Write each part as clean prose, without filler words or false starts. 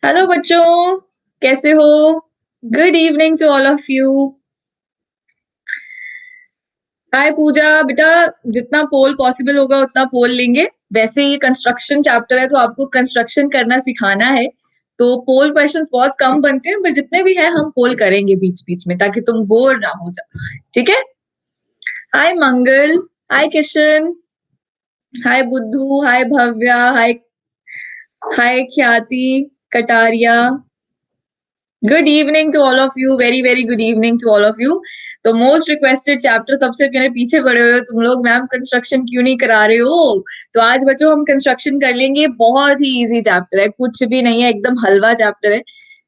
Hello बच्चों, कैसे हो? Good evening to all of you. Hi Pooja, बेटा जितना पोल पॉसिबल होगा उतना पोल लेंगे। वैसे ये कंस्ट्रक्शन चैप्टर है तो आपको कंस्ट्रक्शन करना सिखाना है, तो पोल क्वेश्चंस बहुत कम बनते हैं, पर जितने भी हैं हम पोल करेंगे बीच बीच में ताकि तुम बोर ना हो जाओ। ठीक है? हाय मंगल, हाय किशन, हाय बुद्धू, हाय Bhavya, hi hi Khyati, Kataria. Good evening to all of you, very very good evening to all of you. तो मोस्ट रिक्वेस्टेड चैप्टर, तब से मेरे पीछे पड़े हुए हो तुम लोग, मैम कंस्ट्रक्शन क्यों नहीं करा रहे हो? तो आज बच्चों हम कंस्ट्रक्शन कर लेंगे। बहुत ही इजी चैप्टर है, कुछ भी नहीं है, एकदम हलवा चैप्टर है।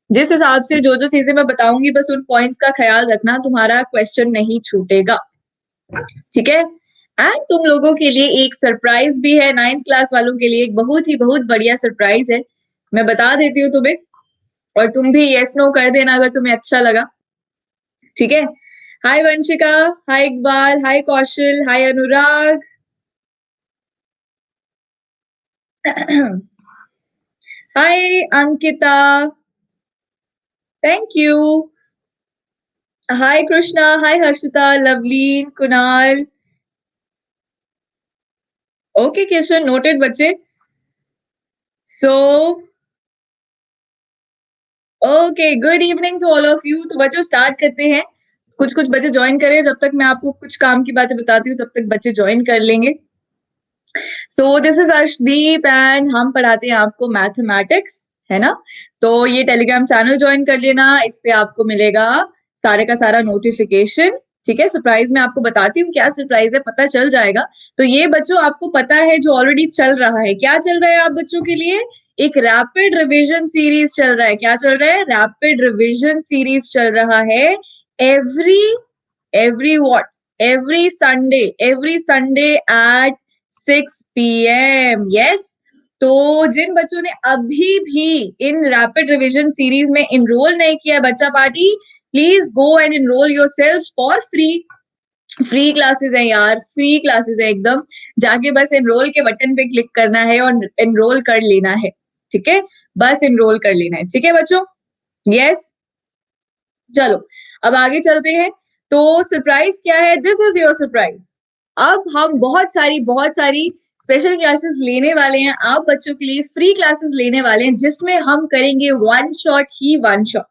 जिस हिसाब से जो जो चीजें मैं बताऊंगी बस उन पॉइंट्स का ख्याल रखना, तुम्हारा क्वेश्चन नहीं छूटेगा। ठीक है? एंड तुम लोगों के लिए एक सरप्राइज भी है, 9th क्लास वालों के लिए एक बहुत बढ़िया सरप्राइज है। मैं बता देती हूँ तुम्हें, और तुम भी यस नो कर देना अगर तुम्हें अच्छा लगा। ठीक है? Hi Vanshika, hi Iqbal, hi Kaushal, hi Anurag. Hi Ankita, thank you. Hi Krishna, hi Harshita, lovely, Kunal. Okay Kishan, noted बच्चे। So okay, good evening to all of you. तो बच्चों स्टार्ट करते हैं। कुछ कुछ बच्चे ज्वाइन करें, जब तक मैं आपको कुछ काम की बातें बताती हूँ तब तक बच्चे ज्वाइन कर लेंगे। So this is Arshdeep and हम पढ़ाते हैं आपको मैथमेटिक्स, है ना? तो ये टेलीग्राम चैनल ज्वाइन कर लेना, इस पे आपको मिलेगा सारे का सारा नोटिफिकेशन। ठीक है? सरप्राइज में आपको बताती हूँ क्या सरप्राइज है, पता चल जाएगा। तो ये बच्चों आपको पता है जो ऑलरेडी चल रहा है, क्या चल रहा है आप बच्चों के लिए? एक रैपिड रिवीजन सीरीज चल रहा है। क्या चल रहा है? रैपिड रिवीजन सीरीज चल रहा है। Every every what every Sunday at 6 PM। Yes. तो जिन बच्चों ने अभी भी इन रैपिड रिवीजन सीरीज में इनरोल नहीं किया बच्चा party, please go and enrol yourself for free. Free classes है यार, फ्री क्लासेस है एकदम। जाके बस एनरोल के बटन पे क्लिक करना है और एनरोल कर लेना है। ठीक है? बस एनरोल कर लेना है। ठीक है बच्चों? यस। चलो अब आगे चलते हैं। तो सरप्राइज क्या है? This is your surprise. अब हम बहुत सारी स्पेशल क्लासेस लेने वाले हैं आप बच्चों के लिए, फ्री क्लासेस लेने वाले हैं जिसमें हम करेंगे वन शॉट।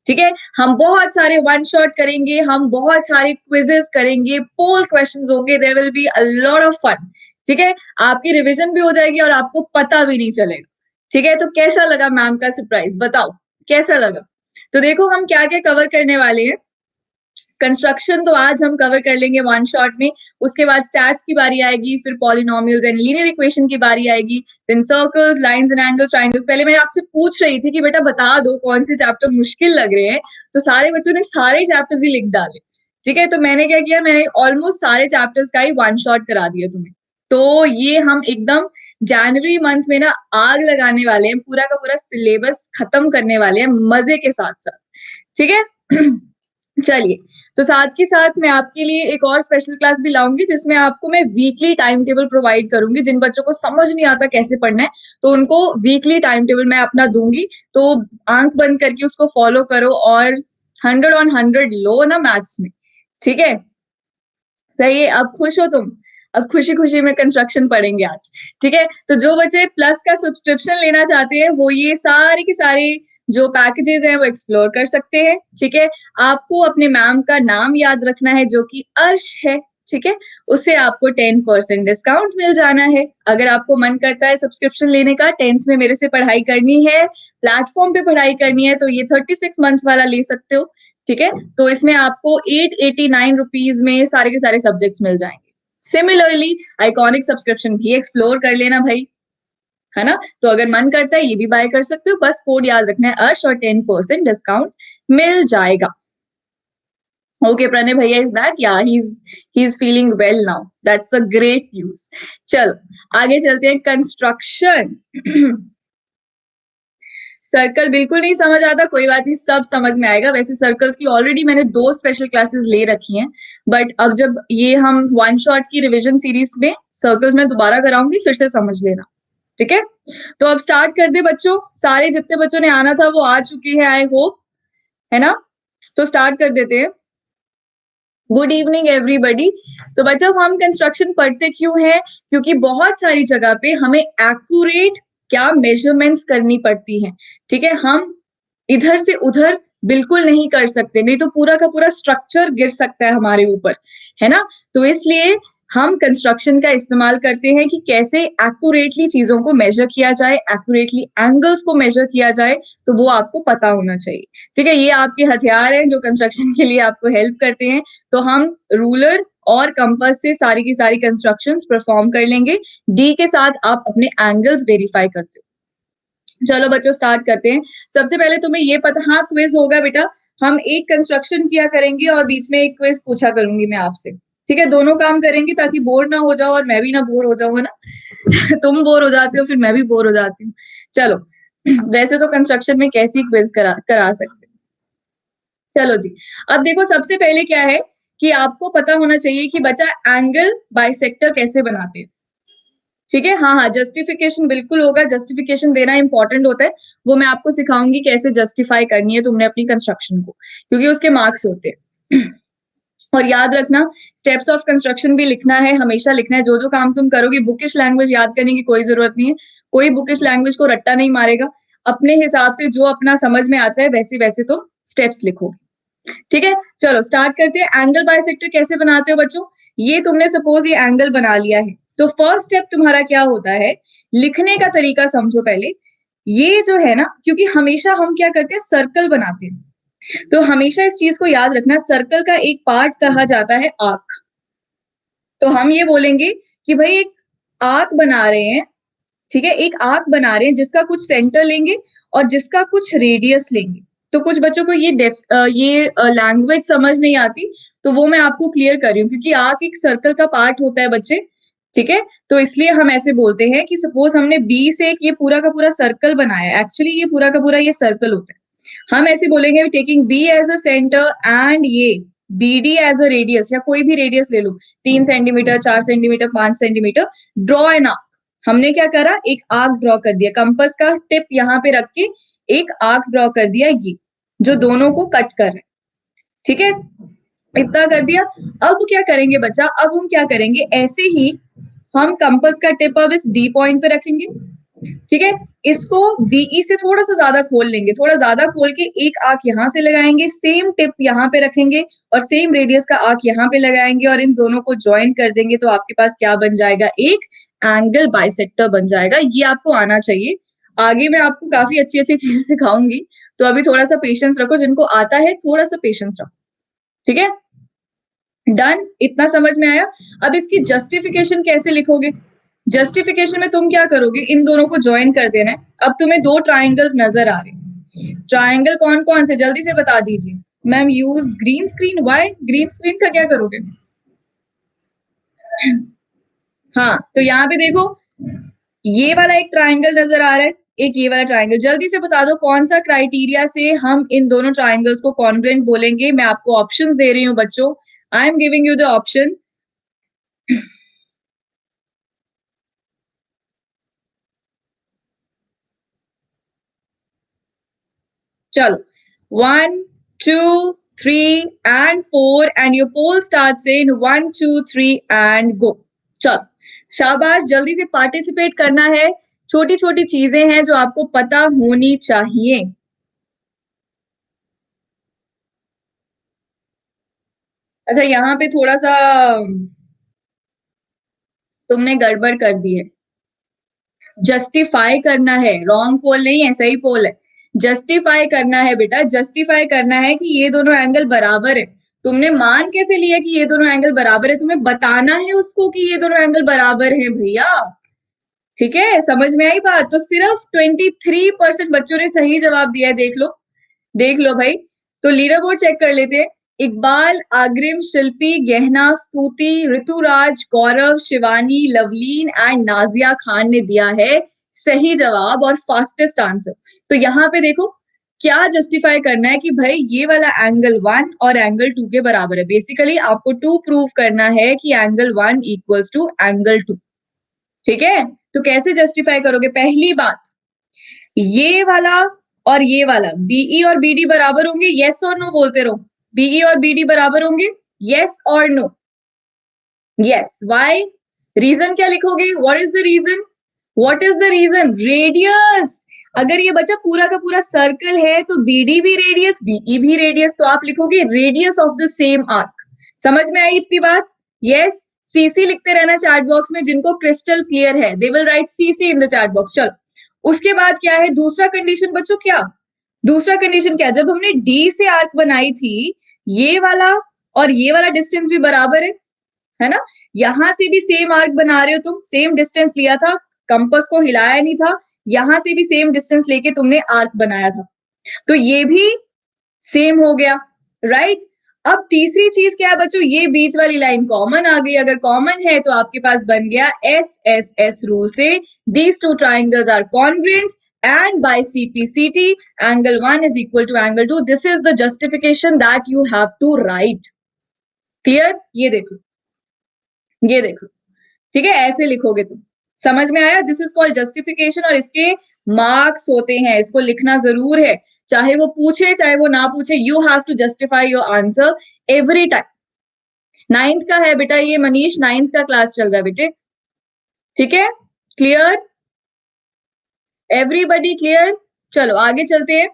ठीक है? हम बहुत सारे वन शॉट करेंगे, हम बहुत सारे क्विजेस करेंगे, पोल क्वेश्चंस होंगे, there will be a lot of fun. ठीक है? आपकी रिवीजन भी हो जाएगी और आपको पता भी नहीं चलेगा। ठीक है? तो कैसा लगा मैम का सरप्राइज, बताओ कैसा लगा? तो देखो हम क्या क्या कवर करने वाले हैं। कंस्ट्रक्शन तो आज हम कवर कर लेंगे वन शॉट में। उसके बाद स्टैट्स की बारी आएगी, फिर पॉलिनोमियल्स एंड लीनियर इक्वेशन की बारी आएगी, then circles, lines and angles, triangles. पहले मैं आपसे पूछ रही थी कि बेटा बता दो कौन से चैप्टर मुश्किल लग रहे हैं, तो सारे बच्चों ने सारे चैप्टर्स ही लिख डाले। ठीक है? तो मैंने क्या किया, मैंने ऑलमोस्ट सारे चैप्टर्स का ही वन शॉट करा दिया तुम्हें। तो ये हम एकदम जनवरी मंथ में ना आग लगाने वाले हैं, पूरा का पूरा सिलेबस खत्म करने वाले हैं मजे के साथ साथ। ठीक है? चलिए, तो साथ के साथ मैं आपके लिए एक और स्पेशल क्लास भी लाऊंगी जिसमें आपको मैं वीकली टाइम टेबल प्रोवाइड करूंगी। जिन बच्चों को समझ नहीं आता कैसे पढ़ना है तो उनको वीकली टाइम टेबल मैं अपना दूंगी। तो आंख बंद करके उसको फॉलो करो और 100 on 100 लो ना मैथ्स में। ठीक है? सही है? अब खुश हो तुम? अब खुशी खुशी में कंस्ट्रक्शन पढ़ेंगे आज। ठीक है? तो जो बच्चे प्लस का सब्सक्रिप्शन लेना चाहते हैं वो ये सारी की सारी जो पैकेजेस हैं वो एक्सप्लोर कर सकते हैं। ठीक है? आपको अपने मैम का नाम याद रखना है जो कि अर्श है। ठीक है? उससे आपको 10% डिस्काउंट मिल जाना है। अगर आपको मन करता है सब्सक्रिप्शन लेने का, 10th में मेरे से पढ़ाई करनी है, प्लेटफॉर्म पे पढ़ाई करनी है, तो ये 36 मंथ्स वाला ले सकते हो। ठीक है? तो इसमें आपको 889 रुपीज में सारे के सारे सब्जेक्ट्स मिल जाएंगे। सिमिलरली आइकॉनिक सब्सक्रिप्शन भी एक्सप्लोर कर लेना भाई, है ना? तो अगर मन करता है ये भी बाय कर सकते हो, बस कोड याद रखना है अर्श और 10% डिस्काउंट मिल जाएगा। ओके, प्रणय भैया इज बैक, या he is feeling well now, that's a great news. चलो आगे चलते हैं। कंस्ट्रक्शन। सर्कल बिल्कुल नहीं समझ आता, कोई बात नहीं, सब समझ में आएगा। वैसे सर्कल्स की ऑलरेडी मैंने 2 स्पेशल क्लासेस ले रखी हैं, बट अब जब ये हम वन शॉट की रिवीजन सीरीज में सर्कल्स में दोबारा कराऊंगी, फिर से समझ लेना। ठीक है, तो अब स्टार्ट कर दे बच्चों, सारे जितने बच्चों ने आना था वो आ चुके हैं आई होप, है ना? तो स्टार्ट कर देते हैं। Good evening everybody. तो बच्चों हम कंस्ट्रक्शन पढ़ते क्यों हैं? क्योंकि बहुत सारी जगह पे हमें एक्यूरेट क्या मेजरमेंट्स करनी पड़ती हैं, ठीक है? हम इधर से उधर बिल्कुल नहीं कर सकते, नहीं तो पूरा का पूरा स्ट्रक्चर गिर सकता है हमारे ऊपर, है ना? तो इसलिए हम कंस्ट्रक्शन का इस्तेमाल करते हैं कि कैसे एक्यूरेटली चीजों को मेजर किया जाए, एक्यूरेटली एंगल्स को मेजर किया जाए, तो वो आपको पता होना चाहिए, ठीक है? ये आपके हथियार हैं जो कंस्ट्रक्शन के लिए आपको हेल्प करते हैं। तो हम रूलर और कंपास से सारी की सारी कंस्ट्रक्शंस परफॉर्म कर लेंगे। डी के साथ आप अपने एंगल्स वेरीफाई करते हो। चलो बच्चों स्टार्ट करते हैं। सबसे पहले तुम्हें ये पता, हाँ क्विज होगा बेटा, हम एक कंस्ट्रक्शन किया करेंगे और बीच में एक क्विज पूछा करूंगी मैं आपसे, ठीक है? दोनों काम करेंगे ताकि बोर ना हो जाओ और मैं भी ना बोर हो जाऊँ, है ना? तुम बोर हो जाते हो फिर मैं भी बोर हो जाती हूँ। चलो वैसे तो कंस्ट्रक्शन में कैसी क्विज करा सकते हैं। चलो जी, अब देखो सबसे पहले क्या है कि आपको पता होना चाहिए कि बच्चा एंगल बाइसेक्टर कैसे बनाते हैं, ठीक है? हाँ, हाँ, जस्टिफिकेशन बिल्कुल होगा, जस्टिफिकेशन देना इंपॉर्टेंट होता है। वो मैं आपको सिखाऊंगी कैसे जस्टिफाई करनी है तुमने अपनी कंस्ट्रक्शन को, क्योंकि उसके मार्क्स होते हैं। और याद रखना स्टेप्स ऑफ कंस्ट्रक्शन भी लिखना है, हमेशा लिखना है। जो जो काम तुम करोगे, बुकिश लैंग्वेज याद करने की कोई जरूरत नहीं है, कोई बुकिश लैंग्वेज को रट्टा नहीं मारेगा। अपने हिसाब से जो अपना समझ में आता है वैसे वैसे तुम स्टेप्स लिखो, ठीक है? चलो स्टार्ट करते हैं। एंगल बाइसेक्टर कैसे बनाते हो बच्चों? ये तुमने सपोज ये एंगल बना लिया है, तो फर्स्ट स्टेप तुम्हारा क्या होता है? लिखने का तरीका समझो पहले। ये जो है ना, क्योंकि हमेशा हम क्या करते हैं, सर्कल बनाते हैं, तो हमेशा इस चीज को याद रखना, सर्कल का एक पार्ट कहा जाता है आर्क। तो हम ये बोलेंगे कि भाई एक आर्क बना रहे हैं, ठीक है? एक आर्क बना रहे हैं जिसका कुछ सेंटर लेंगे और जिसका कुछ रेडियस लेंगे। तो कुछ बच्चों को ये लैंग्वेज समझ नहीं आती, तो वो मैं आपको क्लियर कर रही हूँ, क्योंकि आर्क एक सर्कल का पार्ट होता है बच्चे, ठीक है? तो इसलिए हम ऐसे बोलते हैं कि सपोज हमने बी से एक ये पूरा का पूरा सर्कल बनाया है, एक्चुअली ये पूरा का पूरा ये सर्कल होता है। हम ऐसे बोलेंगे taking B as a centre and ये B D as a radius, या कोई भी रेडियस ले लो, 3 centimetre, 4 centimetre, 5 centimetre, draw an arc. हमने क्या करा, एक आर्क ड्रॉ कर दिया, कंपास का टिप यहाँ पे रख के एक आर्क ड्रॉ कर दिया, ये जो दोनों को कट कर रहे हैं, ठीक है? इतना कर दिया। अब क्या करेंगे बच्चा, अब हम क्या करेंगे, ऐसे ही हम कंपास का टिप अब इस डी पॉइंट पे रखेंगे, ठीक है? इसको बीई से थोड़ा सा ज्यादा खोल लेंगे, थोड़ा ज्यादा खोल के एक आर्क यहाँ से लगाएंगे, सेम टिप यहाँ पे रखेंगे और सेम रेडियस का आर्क यहाँ पे लगाएंगे और इन दोनों को ज्वाइन कर देंगे, तो आपके पास क्या बन जाएगा, एक एंगल बाइसेक्टर बन जाएगा। ये आपको आना चाहिए। आगे मैं आपको काफी अच्छी अच्छी चीजें सिखाऊंगी, तो अभी थोड़ा सा पेशेंस रखो, जिनको आता है थोड़ा सा पेशेंस रखो, ठीक है? डन, इतना समझ में आया? अब इसकी जस्टिफिकेशन कैसे लिखोगे? जस्टिफिकेशन में तुम क्या करोगे, इन दोनों को ज्वाइन कर देना है। अब तुम्हें दो ट्राइंगल्स नजर आ रहे हैं, ट्राइंगल कौन कौन से जल्दी से बता दीजिए। Ma'am use green screen, why green screen का क्या करोगे? हाँ, तो यहाँ पे देखो, ये वाला एक ट्राइंगल नजर आ रहा है, एक ये वाला ट्राइंगल। जल्दी से बता दो कौन सा क्राइटेरिया से हम इन दोनों ट्राइंगल्स को कॉन्ग्रुएंट बोलेंगे। मैं आपको ऑप्शंस दे रही हूँ बच्चों, I am giving you the option. चलो 1 2 3 and 4 and your poll starts in 1 2 3 and go। चलो शाबाश, जल्दी से पार्टिसिपेट करना है। छोटी छोटी चीजें हैं जो आपको पता होनी चाहिए। अच्छा यहाँ पे थोड़ा सा तुमने गड़बड़ कर दी है, जस्टिफाई करना है, रॉन्ग पोल नहीं है, सही पोल है। जस्टिफाई करना है बेटा, जस्टिफाई करना है कि ये दोनों एंगल बराबर है। तुमने मान कैसे लिया कि ये दोनों एंगल बराबर है? तुम्हें बताना है उसको कि ये दोनों एंगल बराबर हैं भैया, ठीक है? समझ में आई बात? तो सिर्फ 23% बच्चों ने सही जवाब दिया है, देख लो, देख लो भाई। तो लीडर बोर्ड चेक कर लेते हैं। इकबाल, आग्रिम, शिल्पी, गहना, स्तुति, ऋतुराज, गौरव, शिवानी, लवलीन एंड नाजिया खान ने दिया है सही जवाब और फास्टेस्ट आंसर। तो यहाँ पे देखो क्या जस्टिफाई करना है कि भाई ये वाला एंगल 1 और एंगल 2 के बराबर है। बेसिकली आपको 2 प्रूव करना है कि एंगल 1 इक्वल्स टू एंगल 2, ठीक है? तो कैसे जस्टिफाई करोगे? पहली बात, ये वाला और ये वाला बीई और बीडी बराबर होंगे, यस और नो बोलते रहो। बीई और बीडी बराबर होंगे, यस और नो? यस। व्हाई? रीजन क्या लिखोगे? What is the reason? What is the reason? Radius. अगर ये बच्चा पूरा का पूरा सर्कल है तो बीडी भी रेडियस, बीई भी रेडियस, तो आप लिखोगे radius of the same arc. समझ में आई इतनी बात? यस। सीसी लिखते रहना चैट बॉक्स में, जिनको क्रिस्टल क्लियर है they will write CC in the chat box. चलो, उसके बाद क्या है दूसरा कंडीशन बच्चों? क्या दूसरा कंडीशन? क्या, जब हमने डी से आर्क बनाई थी, ये वाला और ये वाला डिस्टेंस भी बराबर है ना? यहां से भी सेम आर्क बना रहे हो तुम, सेम डिस्टेंस लिया था, कंपास को हिलाया नहीं था, यहां से भी सेम डिस्टेंस लेके तुमने आर्क बनाया था, तो ये भी सेम हो गया, राइट? अब तीसरी चीज क्या है बच्चों? ये बीच वाली लाइन कॉमन आ गई। अगर कॉमन है तो आपके पास बन गया एस एस एस रूल से these two triangles are congruent and by CPCT angle 1 is equal to angle 2. This is the justification that you have to write. Clear? ये देखो, ये देखो, ठीक है, ऐसे लिखोगे तुम। समझ में आया? दिस इज कॉल्ड जस्टिफिकेशन, और इसके मार्क्स होते हैं, इसको लिखना जरूर है, चाहे वो पूछे चाहे वो ना पूछे। You have to justify your answer every time. 9th का है बेटा ये, मनीष 9th का क्लास चल रहा है बेटे, ठीक है? क्लियर? Everybody clear? चलो आगे चलते हैं।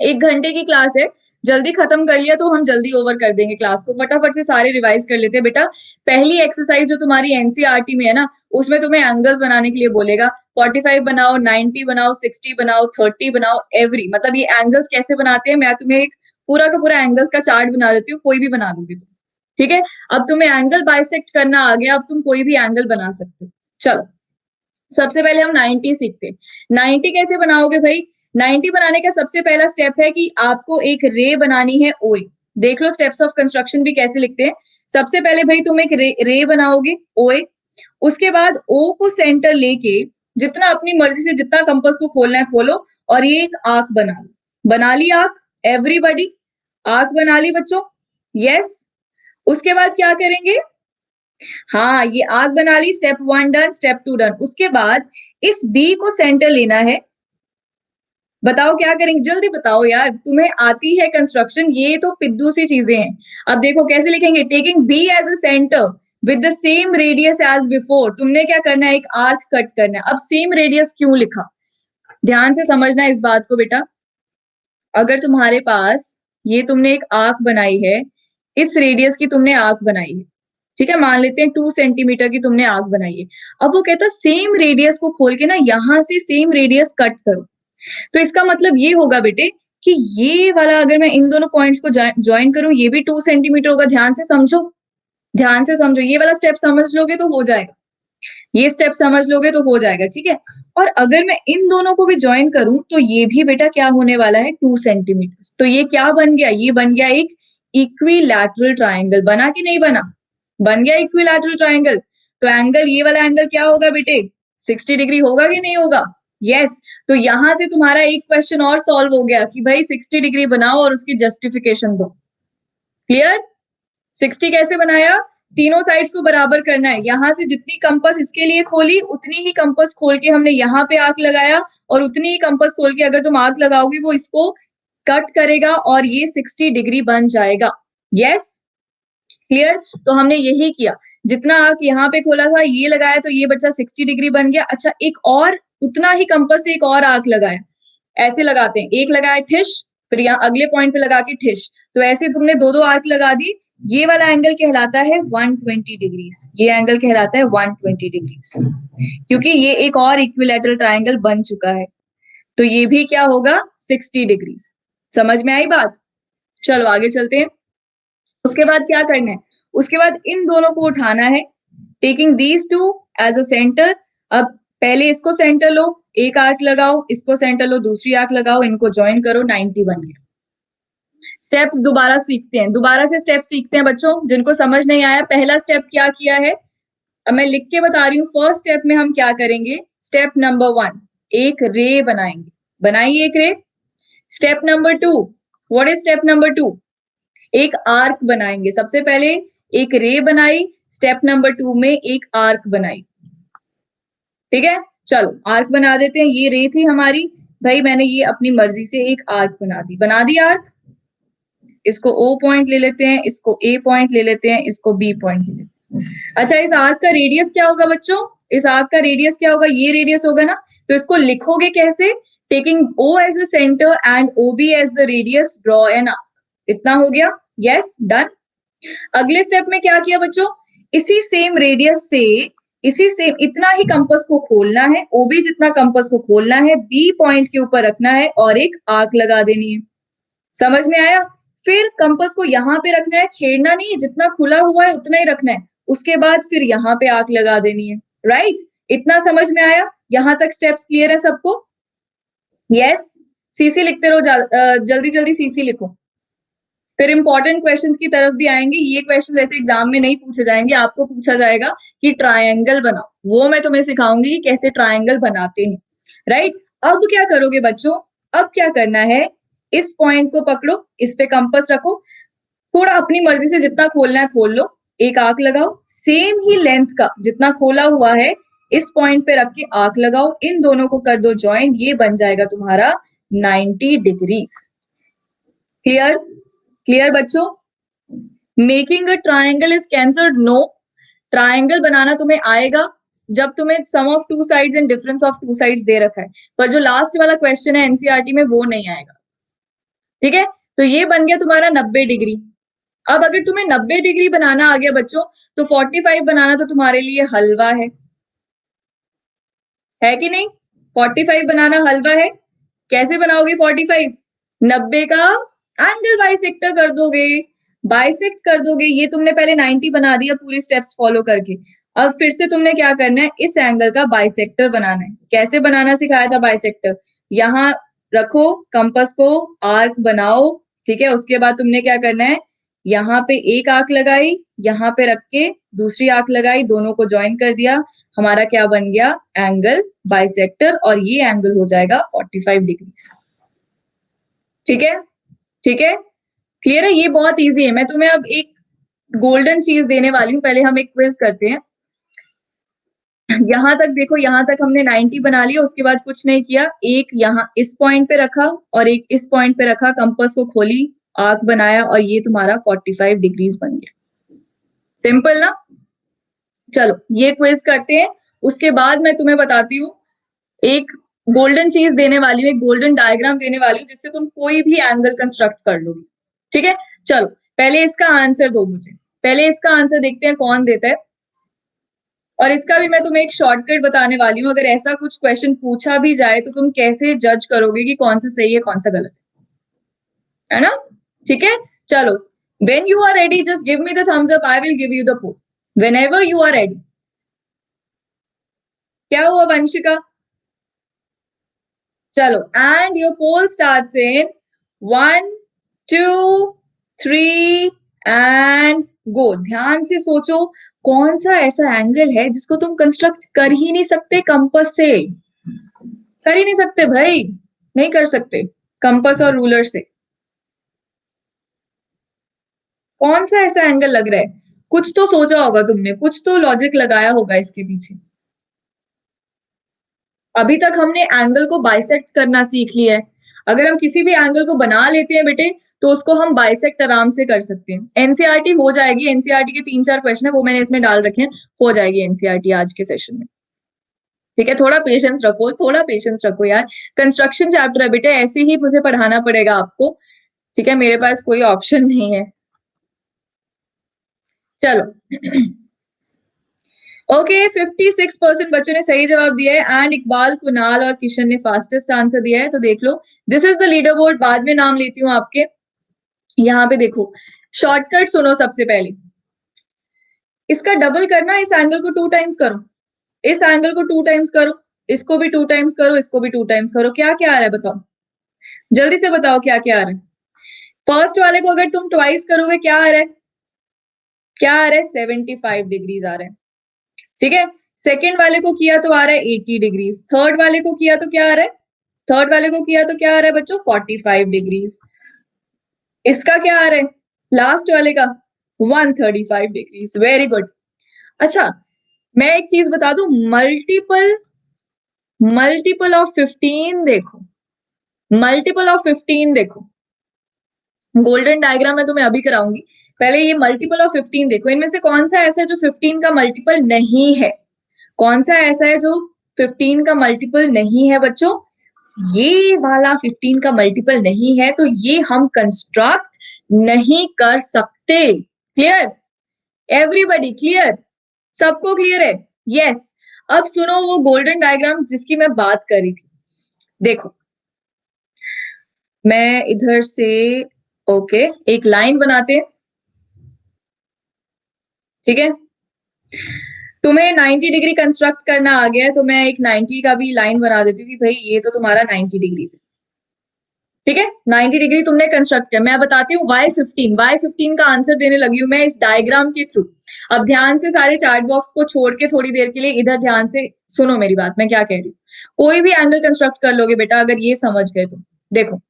1 घंटे की क्लास है, जल्दी खत्म कर लिया तो हम जल्दी ओवर कर देंगे क्लास को। फटाफट से सारे रिवाइज कर लेते हैं बेटा। पहली एक्सरसाइज जो तुम्हारी एनसीईआरटी में है ना, उसमें तुम्हें एंगल्स बनाने के लिए बोलेगा। 45 बनाओ, 90 बनाओ, 60 बनाओ, 30 बनाओ, एवरी, मतलब ये एंगल्स कैसे बनाते हैं मैं तुम्हें एक पूरा का पूरा एंगल्स का चार्ट बना देती हूँ, कोई भी बना दोगे तुम, ठीक है? अब तुम्हें एंगल बाइसेक्ट करना आ गया, अब तुम कोई भी एंगल बना सकते हो। चलो, सबसे पहले हम 90 सीखते हैं। 90 कैसे बनाओगे भाई? 90 बनाने का सबसे पहला स्टेप है कि आपको एक रे बनानी है, ओए। देख लो स्टेप्स ऑफ कंस्ट्रक्शन भी कैसे लिखते हैं। सबसे पहले भाई तुम एक रे बनाओगे, ओए। उसके बाद ओ को सेंटर लेके जितना अपनी मर्जी से जितना कंपास को खोलना है खोलो, और ये एक आर्क बना लो। बना ली आर्क? एवरीबॉडी आर्क बना ली बच्चों? यस। उसके बाद क्या करेंगे? हाँ, ये आर्क बना ली, स्टेप 1 डन, स्टेप 2 डन। उसके बाद इस बी को सेंटर लेना है। बताओ क्या करेंगे? जल्दी बताओ यार, तुम्हें आती है कंस्ट्रक्शन, ये तो पिद्दू सी चीजें हैं। अब देखो कैसे लिखेंगे। Taking B as a centre with the same radius as before. तुमने क्या करना है? एक आर्क कट करना है। अब सेम रेडियस क्यों लिखा? ध्यान से समझना इस बात को बेटा। अगर तुम्हारे पास ये तुमने एक आर्क बनाई है, इस रेडियस की तुमने आर्क बनाई है, ठीक है, मान लेते हैं 2 सेंटीमीटर की तुमने आर्क बनाई है। अब वो कहता है सेम रेडियस को खोल के ना यहां से सेम रेडियस कट करो। तो इसका मतलब ये होगा बेटे कि ये वाला अगर मैं इन दोनों पॉइंट्स को ज्वाइन करूं, ये भी 2 सेंटीमीटर होगा। ध्यान से समझो, ध्यान से समझो, ये वाला स्टेप समझ लोगे तो हो जाएगा, ये स्टेप समझ लोगे तो हो जाएगा, ठीक है? और अगर मैं इन दोनों को भी ज्वाइन करूं तो ये भी बेटा क्या होने वाला है? 2 सेंटीमीटर। तो ये क्या बन गया? ये बन गया एक इक्विलैटरल ट्राइंगल। बना कि नहीं बना? बन गया इक्विलैटरल ट्राइंगल। तो एंगल, ये वाला एंगल क्या होगा बेटे? 60 डिग्री होगा कि नहीं होगा? यस। तो यहां से तुम्हारा एक क्वेश्चन और सॉल्व हो गया कि भाई 60 डिग्री बनाओ और उसकी जस्टिफिकेशन दो। क्लियर? 60 कैसे बनाया? तीनों साइड्स को बराबर करना है। यहां से जितनी कंपास इसके लिए खोली, उतनी ही कंपास खोल के हमने यहाँ पे आर्क लगाया, और उतनी ही कंपास खोल के अगर तुम आर्क लगाओगे वो इसको कट करेगा और ये 60 डिग्री बन जाएगा। यस? क्लियर? तो हमने यही किया, जितना आर्क यहाँ पे खोला था ये लगाया तो ये बच्चा 60 डिग्री बन गया। अच्छा, एक और उतना ही कंपास से एक और आर्क लगाया। ऐसे लगाते हैं, एक लगाया ठिश, फिर यहाँ अगले पॉइंट पे लगा के ठिश। तो ऐसे तुमने 2-2 आर्क लगा दी। ये वाला एंगल कहलाता है 120 डिग्रीज। ये एंगल कहलाता है 120 डिग्रीज, क्योंकि ये एक और इक्विलैटरल ट्राइंगल बन चुका है। तो ये भी क्या होगा? 60 डिग्रीज। समझ में आई बात? चलो आगे चलते हैं। उसके बाद क्या करना है? उसके बाद इन दोनों को उठाना है, taking these two as a centre. अब पहले इसको सेंटर लो, एक आर्क लगाओ, इसको सेंटर लो, दूसरी आर्क लगाओ, इनको ज्वाइन करो, 90 बन गया। स्टेप्स दोबारा सीखते हैं, दोबारा से स्टेप सीखते हैं बच्चों, जिनको समझ नहीं आया। पहला स्टेप क्या किया है, अब मैं लिख के बता रही हूँ। फर्स्ट स्टेप में हम क्या करेंगे? स्टेप नंबर 1, एक रे बनाएंगे। बनाइए एक रे। Step number 2, what is step number 2? एक आर्क बनाएंगे। सबसे पहले एक रे बनाई, स्टेप नंबर 2 में एक आर्क बनाई। ठीक है, चलो आर्क बना देते हैं। ये रे थी हमारी, भाई मैंने ये अपनी मर्जी से एक आर्क बना दी आर्क। इसको O पॉइंट ले लेते हैं, इसको A पॉइंट ले लेते हैं, इसको B पॉइंट ले लेते हैं। अच्छा, इस आर्क का रेडियस क्या होगा बच्चों? इस आर्क का रेडियस क्या होगा? ये रेडियस होगा ना, तो इसको लिखोगे कैसे? Taking O as the centre and OB as the radius, draw an arc. इतना हो गया, यस डन। अगले स्टेप में क्या किया बच्चों? इसी सेम रेडियस से, इसी सेम इतना ही कंपास को खोलना है, OB जितना कंपास को खोलना है, B पॉइंट के ऊपर रखना है और एक आर्क लगा देनी है। समझ में आया? फिर कंपास को यहाँ पे रखना है, छेड़ना नहीं है, जितना खुला हुआ है उतना ही रखना है। उसके बाद फिर यहाँ पे आर्क लगा देनी है, राइट? इतना समझ में आया? यहाँ तक स्टेप्स क्लियर है सबको? यस, सीसी लिखते रहो, जल्दी जल्दी सीसी लिखो। फिर इंपॉर्टेंट क्वेश्चंस की तरफ भी आएंगे। ये क्वेश्चन वैसे एग्जाम में नहीं पूछे जाएंगे, आपको पूछा जाएगा कि ट्रायंगल बनाओ, वो मैं तुम्हें सिखाऊंगी कि कैसे ट्रायंगल बनाते हैं, राइट? अब क्या करोगे बच्चों? अब क्या करना है, इस पॉइंट को पकड़ो, इस पे कंपास रखो, थोड़ा अपनी मर्जी से जितना खोलना है खोल लो, एक आर्क लगाओ, सेम ही लेंथ का जितना खोला हुआ है इस पॉइंट पे रख के आर्क लगाओ, इन दोनों को कर दो ज्वाइन, ये बन जाएगा तुम्हारा 90 डिग्रीज। क्लियर? क्लियर बच्चों? Making a triangle is concerned? No, triangle बनाना तुम्हें आएगा जब तुम्हें sum of two sides and difference of two sides दे रखा है, पर जो लास्ट वाला क्वेश्चन है एनसीईआरटी में वो नहीं आएगा। ठीक है, तो ये बन गया तुम्हारा 90 डिग्री। अब अगर तुम्हें 90 डिग्री बनाना आ गया बच्चों, तो 45 बनाना तो तुम्हारे लिए हलवा है कि नहीं? 45 बनाना हलवा है। कैसे बनाओगे 45? 90 का एंगल बाइसेक्टर कर दोगे, बाइसेक्ट कर दोगे। ये तुमने पहले 90 बना दिया पूरी स्टेप्स फॉलो करके। अब फिर से तुमने क्या करना है, इस एंगल का बाइसेक्टर बनाना है। कैसे बनाना सिखाया था बाइसेक्टर? यहाँ रखो कंपास को, आर्क बनाओ, ठीक है। उसके बाद तुमने क्या करना है, यहाँ पे एक आर्क लगाई, यहाँ पे रख के दूसरी आर्क लगाई, दोनों को ज्वाइन कर दिया, हमारा क्या बन गया, एंगल बाइसेक्टर, और ये एंगल हो जाएगा 45 डिग्री। ठीक है, ठीक है, क्लियर है? ये बहुत इजी है। मैं तुम्हें अब एक गोल्डन चीज देने वाली हूँ, पहले हम एक क्विज करते हैं। यहां तक देखो, यहां तक हमने 90 बना लिया, उसके बाद कुछ नहीं किया, एक यहाँ इस पॉइंट पे रखा और एक इस पॉइंट पे रखा, कंपास को खोली, आर्क बनाया, और ये तुम्हारा 45 डिग्रीज बन गया। सिंपल ना? चलो ये क्विज करते हैं, उसके बाद मैं तुम्हें बताती हूँ, एक गोल्डन चीज देने वाली हूँ, एक गोल्डन डायग्राम देने वाली हूँ, जिससे तुम कोई भी एंगल कंस्ट्रक्ट कर लोगे। ठीक है, चलो पहले इसका आंसर दो मुझे, पहले इसका आंसर देखते हैं कौन देता है। और इसका भी मैं तुम्हें एक शॉर्टकट बताने वाली हूँ, अगर ऐसा कुछ क्वेश्चन पूछा भी जाए तो तुम कैसे जज करोगे कि कौन सा सही है कौन सा गलत है ना? ठीक है, चलो, when you are ready just give me the thumbs up, I will give you the poll whenever you are ready। क्या हुआ वंशिका? चलो, and your poll starts in 1 2 3 and go. ध्यान से सोचो, कौन सा ऐसा एंगल है जिसको तुम कंस्ट्रक्ट कर ही नहीं सकते कंपास से? कर ही नहीं सकते भाई, नहीं कर सकते कंपास और रूलर से। कौन सा ऐसा एंगल लग रहा है? कुछ तो सोचा होगा तुमने, कुछ तो लॉजिक लगाया होगा इसके पीछे। अभी तक हमने एंगल को बाइसेक्ट करना सीख लिया है। अगर हम किसी भी एंगल को बना लेते हैं बेटे, तो उसको हम बाइसेक्ट आराम से कर सकते हैं। एनसीईआरटी हो जाएगी, एनसीईआरटी के 3-4 क्वेश्चन है वो मैंने इसमें डाल रखे हैं, हो जाएगी एनसीईआरटी आज के सेशन में। ठीक है, थोड़ा पेशेंस रखो, थोड़ा पेशेंस रखो यार। कंस्ट्रक्शन चैप्टर है बेटे, ऐसे ही मुझे पढ़ाना पड़ेगा आपको। ठीक है, मेरे पास कोई ऑप्शन नहीं है। चलो ओके, 56% बच्चों ने सही जवाब दिया है, एंड इकबाल, कुणाल और किशन ने फास्टेस्ट आंसर दिया है। तो देख लो, this is the leader board, बाद में नाम लेती हूँ आपके। यहाँ पे देखो, शॉर्टकट सुनो सबसे पहले, इसका डबल करना, इस एंगल को 2 टाइम्स करो, इस एंगल को 2 टाइम्स करो, इसको भी 2 टाइम्स करो, इसको भी 2 टाइम्स करो। क्या क्या आ रहा है बताओ, जल्दी से बताओ क्या क्या आ रहा है। फर्स्ट वाले को अगर तुम ट्वाइस करोगे, क्या आ रहा है, क्या आ रहा है, 75 डिग्रीज आ रहा है। ठीक है, सेकेंड वाले को किया तो आ रहा है 80 डिग्रीज, थर्ड वाले को किया तो क्या आ रहा है, थर्ड वाले को किया तो क्या आ रहा है बच्चों, 45 डिग्रीज। इसका क्या आ रहा है, लास्ट वाले का 135 डिग्रीज। Very good. अच्छा, मैं एक चीज बता दूं, मल्टीपल मल्टीपल ऑफ 15 देखो, मल्टीपल ऑफ 15 देखो, गोल्डन डायग्राम मैं तुम्हें अभी कराऊंगी, पहले ये मल्टीपल ऑफ 15 देखो, इनमें से कौन सा ऐसा है जो 15 का मल्टीपल नहीं है, कौन सा ऐसा है जो 15 का मल्टीपल नहीं है बच्चों, ये वाला 15 का मल्टीपल नहीं है, तो ये हम कंस्ट्रक्ट नहीं कर सकते। क्लियर? Everybody clear? सबको क्लियर है? यस। अब सुनो वो गोल्डन डायग्राम जिसकी मैं बात कर रही थी, देखो मैं इधर से ओके एक लाइन बनाते हैं, ठीक है, तुम्हें 90 डिग्री कंस्ट्रक्ट करना आ गया है, तो मैं एक 90 का भी लाइन बना देती हूँ कि भाई ये तो तुम्हारा 90 डिग्री से, ठीक है, 90 डिग्री तुमने कंस्ट्रक्ट किया। मैं बताती हूँ y15 का आंसर देने लगी हूँ मैं इस डायग्राम के थ्रू। अब ध्यान से सारे चार्ट बॉक्स को छोड़ के थोड़ी देर के लिए इधर ध्यान से सुनो मेरी बात, मैं क्या कह रही हूँ। कोई भी एंगल कंस्ट्रक्ट कर लोगे बेटा अगर ये समझ गए तो। देखो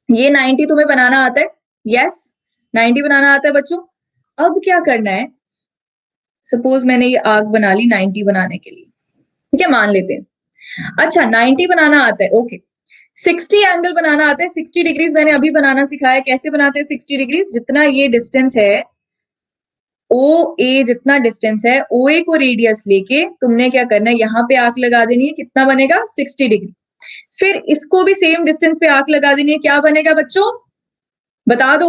ये 90 तुम्हें बनाना आता है, यस 90 बनाना आता है बच्चों। अब क्या करना है, सपोज मैंने ये आर्क बना ली 90 बनाने के लिए, ठीक है, मान लेते हैं। अच्छा 90 बनाना आता है, ओके। 60 एंगल बनाना आता है, 60 डिग्रीज मैंने अभी बनाना सिखाया, कैसे बनाते हैं 60 डिग्रीज, जितना ये डिस्टेंस है ओ ए, जितना डिस्टेंस है ओ ए को रेडियस लेके तुमने क्या करना है, यहाँ पे आर्क लगा देनी है, कितना बनेगा 60 डिग्री। फिर इसको भी सेम डिस्टेंस पे आर्क लगा देनी है, क्या बनेगा बच्चों बता दो,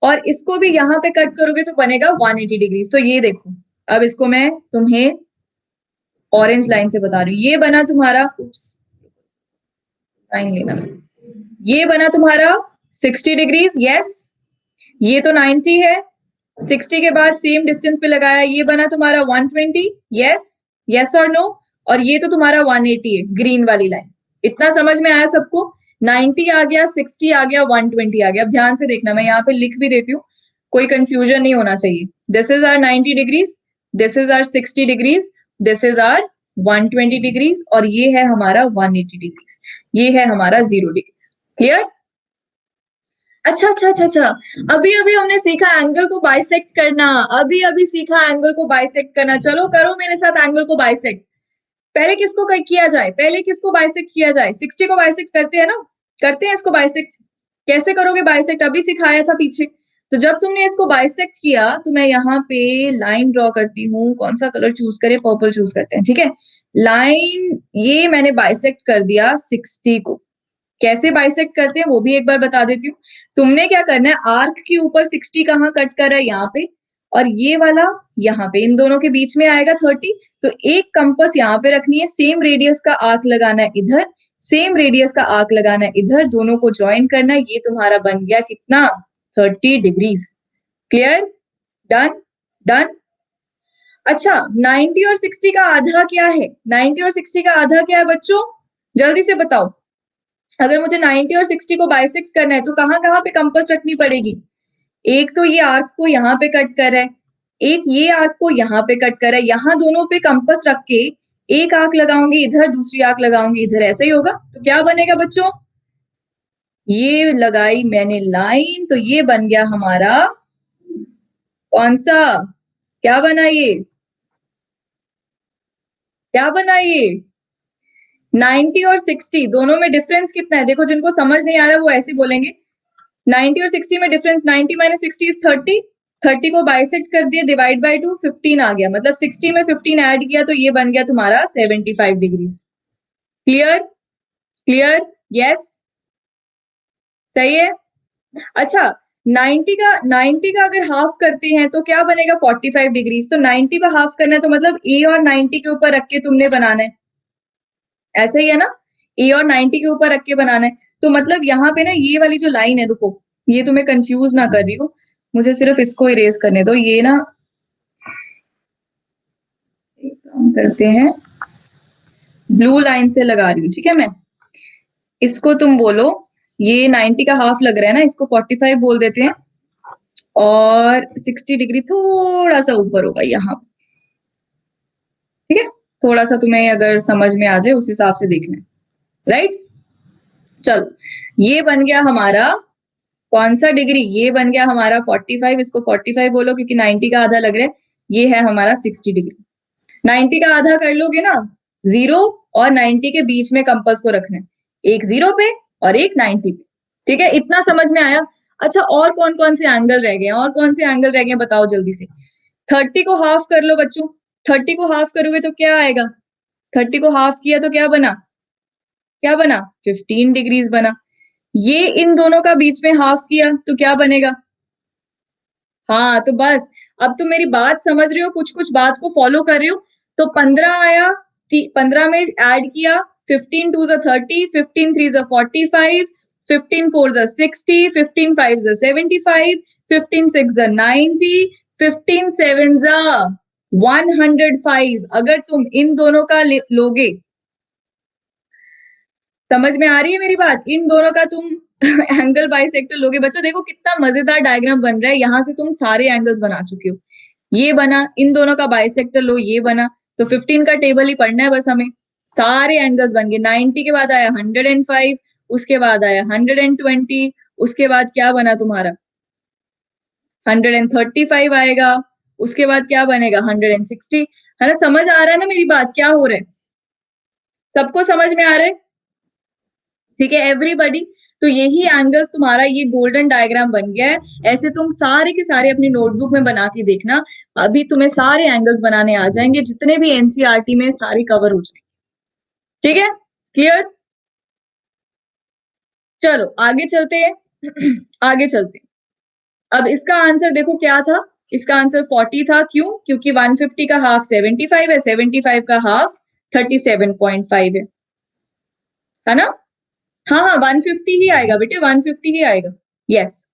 और इसको भी यहाँ पे कट करोगे तो बनेगा 180 डिग्री। तो ये देखो, अब इसको मैं तुम्हें ऑरेंज लाइन से बता रही हूँ, ये बना तुम्हारा, लाइन लेना था, ये बना तुम्हारा 60 डिग्रीज, यस, ये तो 90 है, 60 के बाद सेम डिस्टेंस पे लगाया, ये बना तुम्हारा 120, यस, यस और नो, और ये तो तुम्हारा 180 है, ग्रीन वाली लाइन। इतना समझ में आया सबको? 90 आ गया, 60 आ गया, 120 आ गया। अब ध्यान से देखना, मैं यहाँ पे लिख भी देती हूँ, कोई कंफ्यूजन नहीं होना चाहिए। This is our 90 degrees, this is our 60 degrees, this is our 120 degrees, और ये है हमारा 180 डिग्रीज, ये है हमारा 0 डिग्रीज। क्लियर? अच्छा अच्छा अच्छा अच्छा, अभी अभी हमने सीखा एंगल को बाइसेक्ट करना, अभी अभी सीखा एंगल को बाइसेक्ट करना। चलो करो मेरे साथ एंगल को बाइसेक्ट। पहले किसको किया जाए, पहले किसको बाइसेक्ट किया जाए? 60 को बाइसेक्ट करते हैं ना, करते हैं इसको बाइसेक्ट। कैसे करोगे बाइसेक्ट, अभी सिखाया था पीछे। तो जब तुमने इसको बाइसेक्ट किया तो मैं यहाँ पे लाइन ड्रॉ करती हूँ, कौन सा कलर चूज करें, पर्पल चूज करते हैं, ठीक है। लाइन ये मैंने बाइसेक्ट कर दिया 60 को। कैसे बाइसेक्ट करते हैं वो भी एक बार बता देती हूँ। तुमने क्या करना है, आर्क के ऊपर 60 कहाँ कट करा है, यहाँ पे, और ये वाला यहाँ पे, इन दोनों के बीच में आएगा 30। तो एक कंपास यहाँ पे रखनी है, सेम रेडियस का आर्क लगाना है इधर, सेम रेडियस का आर्क लगाना है इधर, दोनों को ज्वाइन करना है, ये तुम्हारा बन गया कितना 30 डिग्रीज। क्लियर? डन? डन? अच्छा 90 और 60 का आधा क्या है, 90 और 60 का आधा क्या है बच्चों, जल्दी से बताओ। अगर मुझे 90 और 60 को बाइसेक्ट करना है तो कहाँ कहाँ पे कंपास रखनी पड़ेगी? एक तो ये आर्क को यहाँ पे कट कर है, एक ये आर्क को यहाँ पे कट कर है, यहाँ दोनों पे कंपास रख के एक आर्क लगाऊंगी इधर, दूसरी आर्क लगाऊंगी इधर, ऐसा ही होगा। तो क्या बनेगा बच्चों, ये लगाई मैंने लाइन, तो ये बन गया हमारा कौन सा, क्या बना ये, क्या बना ये 90 और 60 दोनों में डिफरेंस कितना है? देखो जिनको समझ नहीं आ रहा वो ऐसे बोलेंगे, 90 और 60 में डिफरेंस 90 माइनस 60 इज 30, 30 को बाइसेक्ट कर दिया, डिवाइड बाय 2, 15 आ गया, मतलब 60 में 15 ऐड किया तो ये बन गया तुम्हारा 75 डिग्रीज। क्लियर? क्लियर? यस, सही है। अच्छा 90 का अगर हाफ करते हैं तो क्या बनेगा 45 डिग्रीज। तो 90 का हाफ करना है तो मतलब ए और 90 के ऊपर रख के तुमने बनाना है, ऐसा ही है ना, ए और 90 के ऊपर रख के बनाना है। तो मतलब यहाँ पे ना ये वाली जो लाइन है, रुको ये तुम्हें कंफ्यूज ना कर रही हो, मुझे सिर्फ इसको इरेज करने दो। ये ना एक काम करते हैं, ब्लू लाइन से लगा रही हूँ, ठीक है, मैं इसको तुम बोलो, ये 90 का हाफ लग रहा है ना, इसको 45 बोल देते हैं, और 60 डिग्री थोड़ा सा ऊपर होगा यहाँ, ठीक है, थोड़ा सा तुम्हें अगर समझ में आ जाए उस हिसाब से देखना है, राइट। चलो ये बन गया हमारा कौन सा डिग्री, ये बन गया हमारा 45, इसको 45 बोलो क्योंकि 90 का आधा लग रहा है, ये है हमारा 60 डिग्री। 90 का आधा कर लोगे ना 0, और 90 के बीच में कंपास को रखना है, एक 0 पे और एक 90 पे। ठीक है, इतना समझ में आया? अच्छा, और कौन कौन से एंगल रह गए, और कौन से एंगल रह गए बताओ जल्दी से। 30 को हाफ कर लो बच्चों, 30 को हाफ करोगे तो क्या आएगा? 30 को हाफ किया तो क्या बना? क्या बना? 15 डिग्रीज बना। ये इन दोनों का बीच में हाफ किया तो क्या बनेगा? हाँ, तो बस अब तुम मेरी बात समझ रहे हो, कुछ-कुछ बात को फॉलो कर रहे हो। तो 15 आया, 15 में ऐड किया, 15 2 ज़ा 30, 15 3 ज़ा 45, 15 4 ज़ा 60, 15 5 ज़ा 75, 15 6 ज़ा 90, 15 7 ज़ा 105। अगर तुम इन दोनों का लोगे, समझ में आ रही है मेरी बात? इन दोनों का तुम एंगल बाइसेक्टर लोगे। बच्चों देखो कितना मजेदार डायग्राम बन रहा है, यहाँ से तुम सारे एंगल्स बना चुके हो। ये बना, इन दोनों का बाइसेक्टर लो, ये बना, तो 15 का टेबल ही पढ़ना है बस हमें। सारे एंगल्स बन गए। 90 के बाद आया 105, उसके बाद आया 120, उसके बाद क्या बना तुम्हारा? 135 आएगा, उसके बाद क्या बनेगा? 160। है ना? समझ आ रहा है ना मेरी बात, क्या हो रहा है? सबको समझ में आ रहा है? ठीक है एवरीबॉडी। तो यही एंगल्स तुम्हारा ये गोल्डन डायग्राम बन गया है। ऐसे तुम सारे के सारे अपनी नोटबुक में बना के देखना, अभी तुम्हें सारे एंगल्स बनाने आ जाएंगे, जितने भी एनसीईआरटी में सारे कवर हो जाएंगे। ठीक है, क्लियर? चलो आगे चलते हैं। आगे चलते हैं। अब इसका आंसर देखो क्या था। इसका आंसर 40 था। क्यों? क्योंकि 150 का हाफ 75 है, 75 का हाफ 37.5 है ना? हाँ हाँ, 150 ही आएगा बेटे, 150 ही आएगा। यस।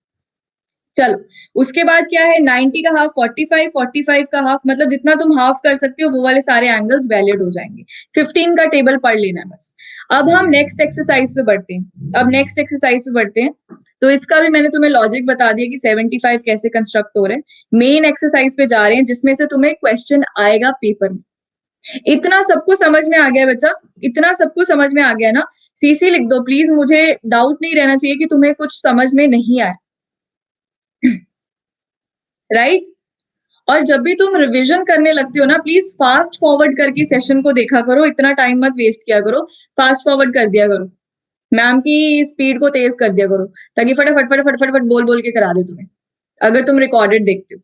चलो, उसके बाद क्या है? 90 का हाफ 45, 45 का हाफ, मतलब जितना तुम हाफ कर सकते हो वो वाले सारे एंगल्स वैलिड हो जाएंगे। 15 का टेबल पढ़ लेना है बस। अब हम नेक्स्ट एक्सरसाइज पे बढ़ते हैं। अब नेक्स्ट एक्सरसाइज पे बढ़ते हैं। तो इसका भी मैंने तुम्हें लॉजिक बता दिया कि 75 कैसे कंस्ट्रक्ट हो रहे हैं। मेन एक्सरसाइज पे जा रहे हैं, जिसमें से तुम्हें क्वेश्चन आएगा पेपर में। इतना सबको समझ में आ गया बच्चा? इतना सबको समझ में आ गया ना? सीसी लिख दो प्लीज, मुझे डाउट नहीं रहना चाहिए कि तुम्हें कुछ समझ में नहीं आया। राइट? और जब भी तुम रिवीजन करने लगती हो ना, प्लीज फास्ट फॉरवर्ड करके सेशन को देखा करो, इतना टाइम मत वेस्ट किया करो, फास्ट फॉरवर्ड कर दिया करो। मैम की स्पीड को तेज कर दिया करो, ताकि फटाफट फटाफट फटाफट बोल बोल के करा दे तुम्हें, अगर तुम रिकॉर्डेड देखते हो।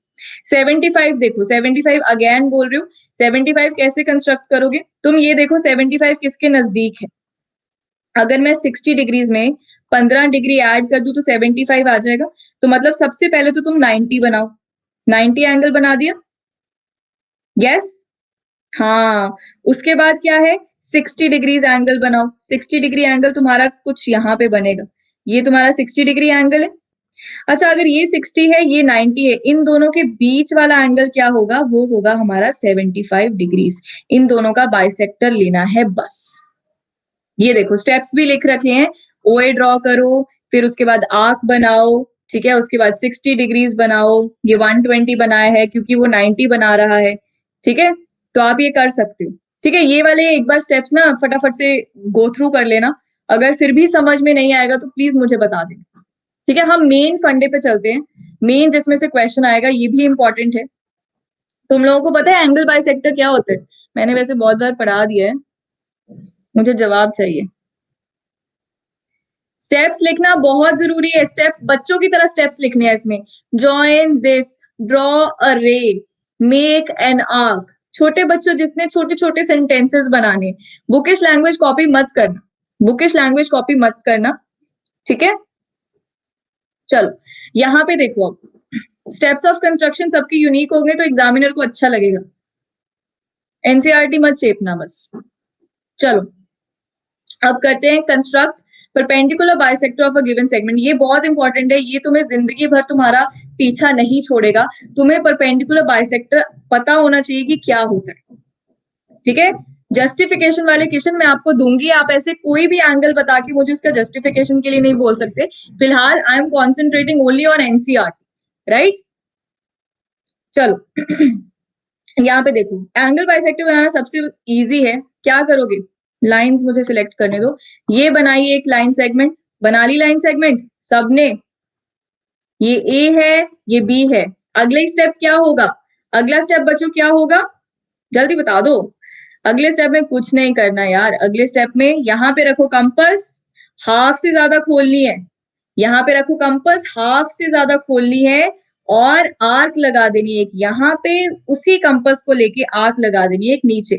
75 देखो, 75 अगेन बोल रही हूँ, 75 कैसे कंस्ट्रक्ट करोगे? तुम ये देखो 75 किसके नजदीक है। अगर मैं 60 डिग्रीज में 15 डिग्री ऐड कर दूं तो 75 आ जाएगा। तो मतलब सबसे पहले तो तुम 90 बनाओ। 90 एंगल बना दिया? यस? हाँ, उसके बाद क्या है? 60 डिग्रीज एंगल बनाओ। 60 डिग्री एंगल तुम्हारा कुछ यहाँ पे बनेगा। ये तुम्हारा 60 डिग्री एंगल है। अच्छा, अगर ये 60 है, ये 90 है, इन दोनों के बीच वाला एंगल क्या होगा? वो होगा हमारा 75 डिग्रीज। इन दोनों का बाइसेक्टर लेना है बस। ये देखो स्टेप्स भी लिख रखे हैं। ओए ड्रॉ करो, फिर उसके बाद आर्क बनाओ, ठीक है, उसके बाद 60 डिग्रीज बनाओ। ये 120 बनाया है क्योंकि वो 90 बना रहा है। ठीक है, तो आप ये कर सकते हो। ठीक है, ये वाले एक बार स्टेप्स ना फटाफट से गो थ्रू कर लेना। अगर फिर भी समझ में नहीं आएगा तो प्लीज मुझे बता देना। ठीक है, हम मेन फंडे पे चलते हैं। मेन जिसमें से क्वेश्चन आएगा, ये भी इंपॉर्टेंट है। तुम लोगों को पता है एंगल बाइसेक्टर क्या होता है? मैंने वैसे बहुत बार पढ़ा दिया है, मुझे जवाब चाहिए। स्टेप्स लिखना बहुत जरूरी है। स्टेप्स बच्चों की तरह स्टेप्स लिखने हैं इसमें। जॉइन दिस, ड्रॉ अ रे, मेक एन आर्क। छोटे बच्चों जिसने छोटे छोटे सेंटेंसेस बनाने, बुकिश लैंग्वेज कॉपी मत करना, बुकिश लैंग्वेज कॉपी मत करना। ठीक है, चलो यहाँ पे देखो। अब स्टेप्स ऑफ कंस्ट्रक्शन सबके यूनिक होंगे तो एग्जामिनर को अच्छा लगेगा। एनसीईआरटी मत चेपना बस। चलो अब करते हैं construct perpendicular bisector of a given segment. ये बहुत इंपॉर्टेंट है, ये तुम्हें जिंदगी भर तुम्हारा पीछा नहीं छोड़ेगा। तुम्हें परपेंडिकुलर बाइसेक्टर पता होना चाहिए कि क्या होता है। ठीक है, जस्टिफिकेशन वाले क्वेश्चन मैं आपको दूंगी, आप ऐसे कोई भी एंगल बता के मुझे उसका जस्टिफिकेशन के लिए नहीं बोल सकते। फिलहाल I am concentrating only on NCERT. Right? चलो यहाँ पे देखो, एंगल बाइसेक्टर बनाना सबसे इजी है। क्या करोगे? लाइंस मुझे सिलेक्ट करने दो। ये बनाइए एक लाइन सेगमेंट। बना ली लाइन सेगमेंट सबने? ये ए है, ये बी है। अगला स्टेप क्या होगा? अगला स्टेप बच्चों क्या होगा? जल्दी बता दो। अगले स्टेप में कुछ नहीं करना यार, अगले स्टेप में यहाँ पे रखो कंपास, हाफ से ज्यादा खोलनी है, यहाँ पे रखो कंपास, हाफ से ज्यादा खोलनी है और आर्क लगा देनी है एक यहाँ पे, उसी कंपास को लेके आर्क लगा देनी है एक नीचे।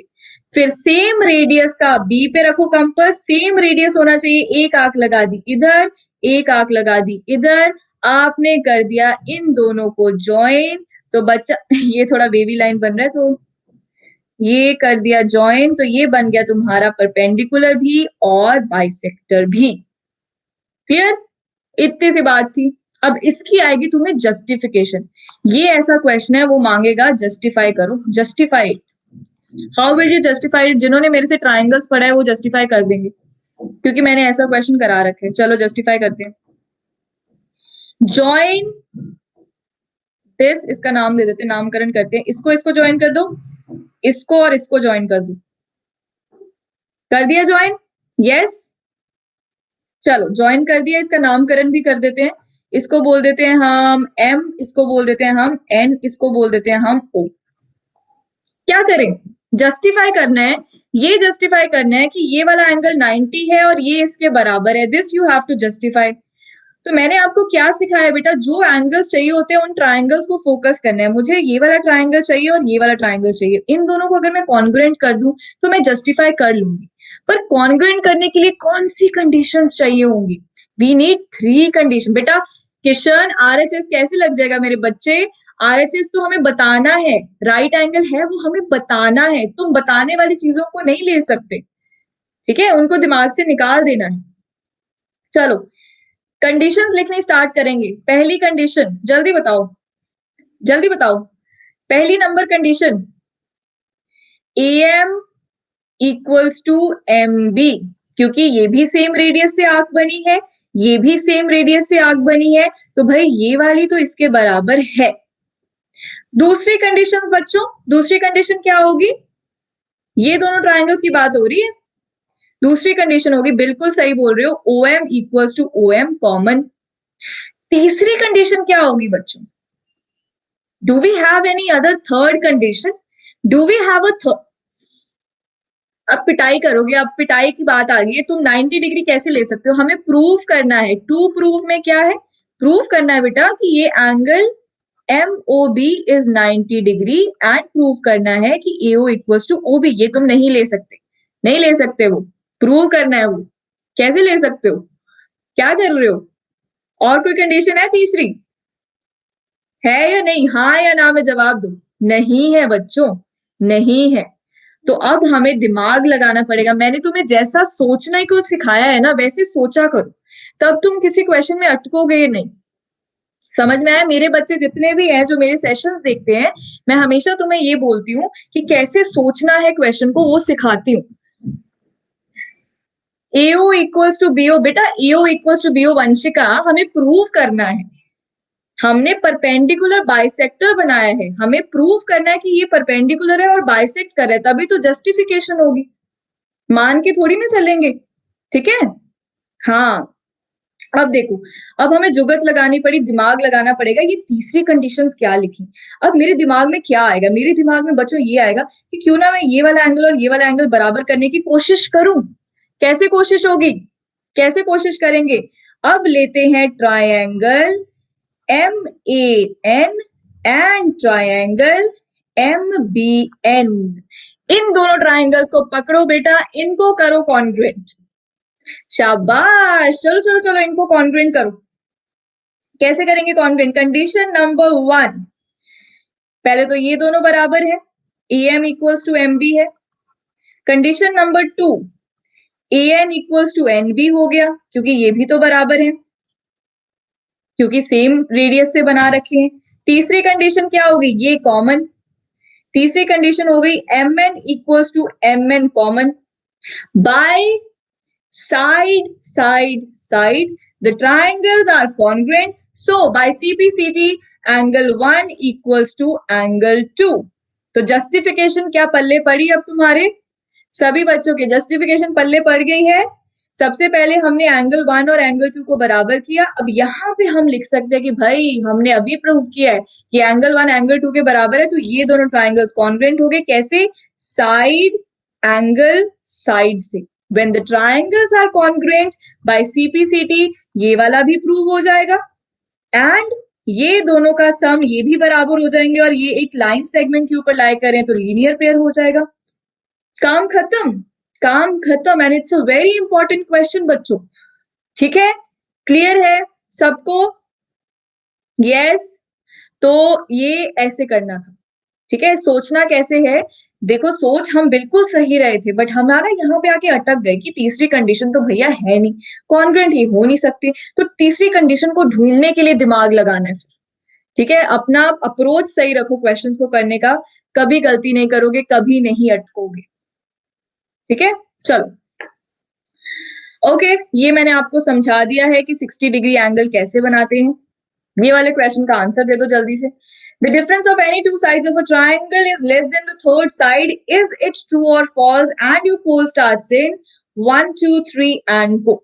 फिर सेम रेडियस का बी पे रखो कंपास, सेम रेडियस होना चाहिए, एक आर्क लगा दी इधर, एक आर्क लगा दी इधर, आपने कर दिया इन दोनों को ज्वाइन। तो बच्चा ये थोड़ा बेबी लाइन बन रहा है, तो ये कर दिया ज्वाइन, तो ये बन गया तुम्हारा परपेंडिकुलर भी और बाइसेक्टर भी। क्लियर? इतनी सी बात थी। अब इसकी आएगी तुम्हें जस्टिफिकेशन। ये ऐसा क्वेश्चन है वो मांगेगा जस्टिफाई करो, justify. How will you justify? जिन्होंने मेरे से ट्राइंगल्स पढ़ा है वो जस्टिफाई कर देंगे, क्योंकि मैंने ऐसा क्वेश्चन करा रखे हैं। चलो जस्टिफाई करते हैं। ज्वाइन दिस, इसका नाम दे देते हैं, नामकरण करते हैं। इसको ज्वाइन कर दो, इसको और इसको ज्वाइन कर दो। कर दिया ज्वाइन? यस। चलो ज्वाइन कर दिया, इसका नामकरण भी कर देते हैं। इसको बोल देते हैं हम M, इसको बोल देते हैं हम N, इसको बोल देते हैं हम O। क्या करें? जस्टिफाई करना है। ये जस्टिफाई करना है कि ये वाला एंगल 90 है और ये इसके बराबर है। This you have to justify. तो मैंने आपको क्या सिखाया बेटा? जो एंगल्स चाहिए होते हैं उन ट्राइंगल्स को फोकस करना है। मुझे ये वाला ट्राइंगल चाहिए और ये वाला ट्राइंगल चाहिए, इन दोनों को अगर मैं कॉन्ग्रुएंट कर दूं तो मैं जस्टिफाई कर लूंगी। पर कॉन्ग्रुएंट करने के लिए कौन सी कंडीशंस चाहिए होंगी? We need 3 condition. बेटा किशन RHS कैसे लग जाएगा मेरे बच्चे? RHS तो हमें बताना है, राइट एंगल है वो हमें बताना है, तुम बताने वाली चीजों को नहीं ले सकते, ठीक है? उनको दिमाग से निकाल देना है। चलो कंडीशंस लिखनी स्टार्ट करेंगे। पहली कंडीशन जल्दी बताओ, जल्दी बताओ। पहली number condition, AM equals to MB, क्योंकि ये भी सेम रेडियस से आर्क बनी है, ये भी सेम रेडियस से आर्क बनी है, तो भाई ये वाली तो इसके बराबर है। दूसरी कंडीशन बच्चों, दूसरी कंडीशन क्या होगी? ये दोनों ट्राइंगल्स की बात हो रही है। दूसरी कंडीशन होगी, बिल्कुल सही बोल रहे हो, OM equals to OM common. तीसरी कंडीशन क्या होगी बच्चों? Do we have any other third condition? Do we have a third? अब पिटाई करोगे, अब पिटाई की बात आ गई है। तुम 90 डिग्री कैसे ले सकते हो? हमें प्रूव करना है। टू प्रूव में क्या है? प्रूव करना है बेटा कि ये angle MOB is 90 degree and prove करना है कि AO इक्वल्स टू OB। ये तुम नहीं ले सकते, नहीं ले सकते, वो प्रूव करना है। वो कैसे ले सकते हो? क्या कर रहे हो? और कोई कंडीशन है तीसरी? है या नहीं? हाँ या ना में जवाब दो। नहीं है बच्चों, नहीं है। तो अब हमें दिमाग लगाना पड़ेगा। मैंने तुम्हें जैसा सोचने को सिखाया है ना, वैसे सोचा करो, तब तुम किसी क्वेश्चन में अटकोगे नहीं। समझ में आया? मेरे बच्चे जितने भी हैं जो मेरे सेशंस देखते हैं, मैं हमेशा तुम्हें ये बोलती हूँ कि कैसे सोचना है क्वेश्चन को, वो सिखाती हूँ। AO इक्वल्स टू BO, बेटा AO equals to BO Vanshika हमें प्रूव करना है। हमने परपेंडिकुलर बाइसेक्टर बनाया है, हमें प्रूव करना है कि ये परपेंडिकुलर है और बाइसेक्ट कर रहा है, तभी तो जस्टिफिकेशन होगी। मान के थोड़ी ना चलेंगे, ठीक है? हाँ, अब देखो, अब हमें जुगत लगानी पड़ी, दिमाग लगाना पड़ेगा। ये तीसरी कंडीशंस क्या लिखी? अब मेरे दिमाग में क्या आएगा? मेरे दिमाग में बच्चों ये आएगा कि क्यों ना मैं ये वाला एंगल और ये वाला एंगल बराबर करने की कोशिश करूं। कैसे कोशिश होगी? कैसे कोशिश करेंगे? अब लेते हैं triangle MAN and triangle MBN। इन दोनों ट्रायंगल्स को पकड़ो बेटा, इनको करो कॉन्ग्रुएंट। शाबाश, चलो चलो चलो, इनको कॉन्ग्रुएंट करो। कैसे करेंगे कॉन्ग्रुएंट? कंडीशन नंबर 1, पहले तो ये दोनों बराबर है, AM इक्वल्स टू MB है। Condition number 2, AN equals to NB हो गया, क्योंकि ये भी तो बराबर है, क्योंकि सेम रेडियस से बना रखे हैं। तीसरी कंडीशन क्या होगी? ये कॉमन। तीसरी कंडीशन हो गई MN equals to MN common. By side side side the triangles are congruent, so by CPCT angle 1 equals to angle 2। तो जस्टिफिकेशन क्या पल्ले पड़ी? अब तुम्हारे सभी बच्चों के जस्टिफिकेशन पल्ले पड़ गई है। सबसे पहले हमने एंगल 1 और एंगल 2 को बराबर किया। अब यहाँ पे हम लिख सकते हैं कि भाई हमने अभी प्रूव किया है कि एंगल 1 एंगल 2 के बराबर है, तो ये दोनों ट्राइंगल्स कॉन्ग्रुएंट हो गए। कैसे? साइड एंगल साइड से। When the triangles are congruent by CPCT, ये वाला भी प्रूव हो जाएगा एंड ये दोनों का सम ये भी बराबर हो जाएंगे और ये एक लाइन सेगमेंट के ऊपर लाई करें तो लीनियर पेयर हो जाएगा। काम खत्म, काम खत्म। And it's a very important question बच्चों, ठीक है? क्लियर है सबको? यस। तो ये ऐसे करना था, ठीक है? सोचना कैसे है, देखो सोच हम बिल्कुल सही रहे थे बट हमारा यहाँ पे आके अटक गए कि तीसरी कंडीशन तो भैया है नहीं, कॉन्ग्रुएंट ही हो नहीं सकती, तो तीसरी कंडीशन को ढूंढने के लिए दिमाग लगाना है, ठीक है? अपना अप्रोच सही रखो क्वेश्चंस को करने का, कभी गलती नहीं करोगे, कभी नहीं अटकोगे, ठीक है? चलो ओके, ये मैंने आपको समझा दिया है कि 60 डिग्री एंगल कैसे बनाते हैं। ये वाले क्वेश्चन का आंसर दे दो जल्दी से। The difference of any two sides of a triangle is less than the third side. Is it true or false? And your poll starts in 1, 2, 3 and go.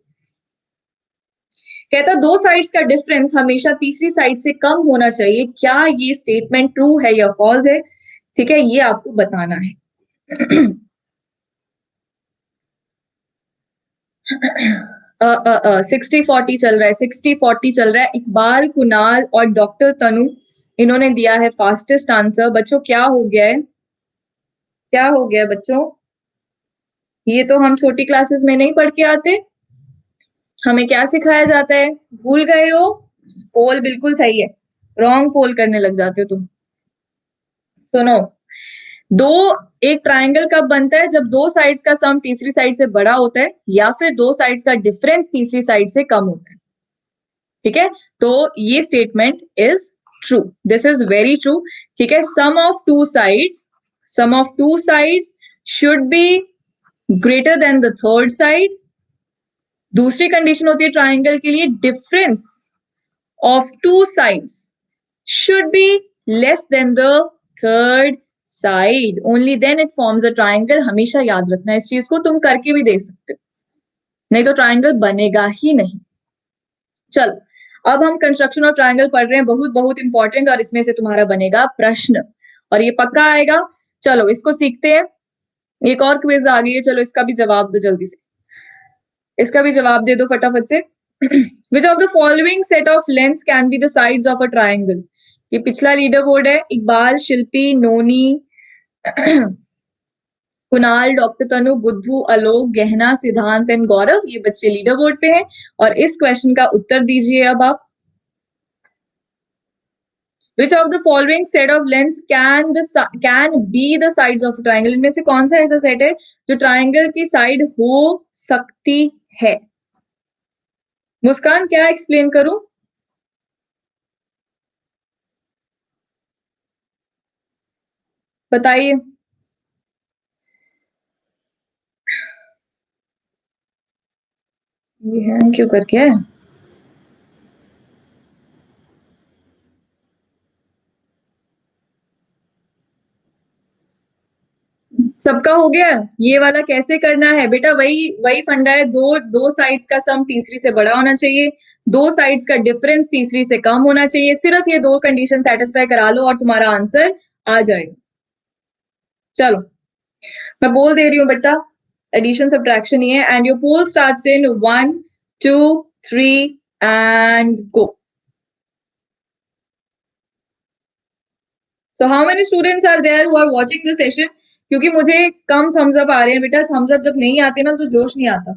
कहता दो साइड्स का डिफरेंस हमेशा तीसरी side से कम होना चाहिए। क्या ये स्टेटमेंट ट्रू है या फॉल्स है? ठीक है, ये आपको बताना है। 60-40 चल रहा है, 60-40 चल रहा है। इकबाल, कुणाल और डॉक्टर तनु इन्होंने दिया है फास्टेस्ट आंसर। बच्चों क्या हो गया है, क्या हो गया बच्चों? ये तो हम छोटी क्लासेस में नहीं पढ़ के आते, हमें क्या सिखाया जाता है? भूल गए हो? पोल बिल्कुल सही है, रॉन्ग पोल करने लग जाते हो तुम। सुनो, एक ट्राइंगल कब बनता है? जब दो साइड्स का सम तीसरी साइड से बड़ा होता है या फिर दो साइड्स का डिफरेंस तीसरी साइड से कम होता है, ठीक है? तो ये statement is true, this is very true, ठीक है? Sum of two sides should be greater than the third side. दूसरी कंडीशन होती है ट्राइंगल के लिए, difference of two sides should be less than the third side, only then it forms a triangle. हमेशा याद रखना इस चीज को, तुम करके भी दे सकते हो, नहीं तो ट्राइंगल बनेगा ही नहीं। चलो अब हम कंस्ट्रक्शन ऑफ ट्राइंगल पढ़ रहे हैं, बहुत बहुत इंपॉर्टेंट, और इसमें से तुम्हारा बनेगा प्रश्न और ये पक्का आएगा। चलो इसको सीखते हैं। एक और क्विज आ गई है, चलो इसका भी जवाब दो जल्दी से, इसका भी जवाब दे दो फटाफट से। Which of the following set of lengths can be the sides of a triangle? ये पिछला लीडर बोर्ड है, इकबाल, शिल्पी, नोनी, कुणाल, डॉक्टर तनु, बुद्धू, आलोक, गहना, सिद्धांत एंड गौरव, ये बच्चे लीडर बोर्ड पे हैं। और इस क्वेश्चन का उत्तर दीजिए अब आप। Which of the following set of lengths can be the sides of a triangle? इनमें से कौन सा ऐसा सेट है जो ट्राइंगल की साइड हो सकती है? मुस्कान क्या एक्सप्लेन करूं? बताइए। ये है क्यों करके है? सबका हो गया? ये वाला कैसे करना है बेटा? वही वही फंडा है, दो साइड्स का सम तीसरी से बड़ा होना चाहिए, दो साइड्स का डिफरेंस तीसरी से कम होना चाहिए। सिर्फ ये दो कंडीशन सेटिस्फाई करा लो और तुम्हारा आंसर आ जाएगा। चलो मैं बोल दे रही हूँ बेटा, एडिशन सब्ट्रैक्शन ही है। And your poll starts in 1, 2, 3 and go. So how many students are there who are watching the session? क्योंकि मुझे कम थम्स अप आ रहे हैं बेटा, थम्स अप जब नहीं आते ना तो जोश नहीं आता,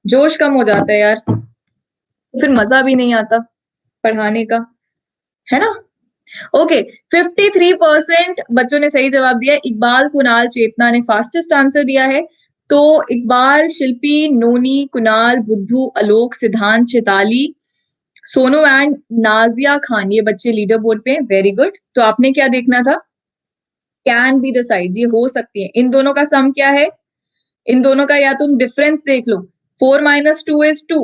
जोश कम हो जाता है यार, फिर मजा भी नहीं आता पढ़ाने का, है ना? ओके 53% बच्चों ने सही जवाब दिया। इकबाल, कुणाल, चेतना ने फास्टेस्ट आंसर दिया है। तो इकबाल, शिल्पी, नोनी, कुणाल, बुद्धू, आलोक, सिद्धांत, चिताली, सोनू एंड नाजिया खान, ये बच्चे लीडर बोर्ड पे। Very good. तो आपने क्या देखना था? कैन बी द साइड्स, ये हो सकती है। इन दोनों का सम क्या है? इन दोनों का या तुम डिफरेंस देख लो, 4 minus 2 is 2,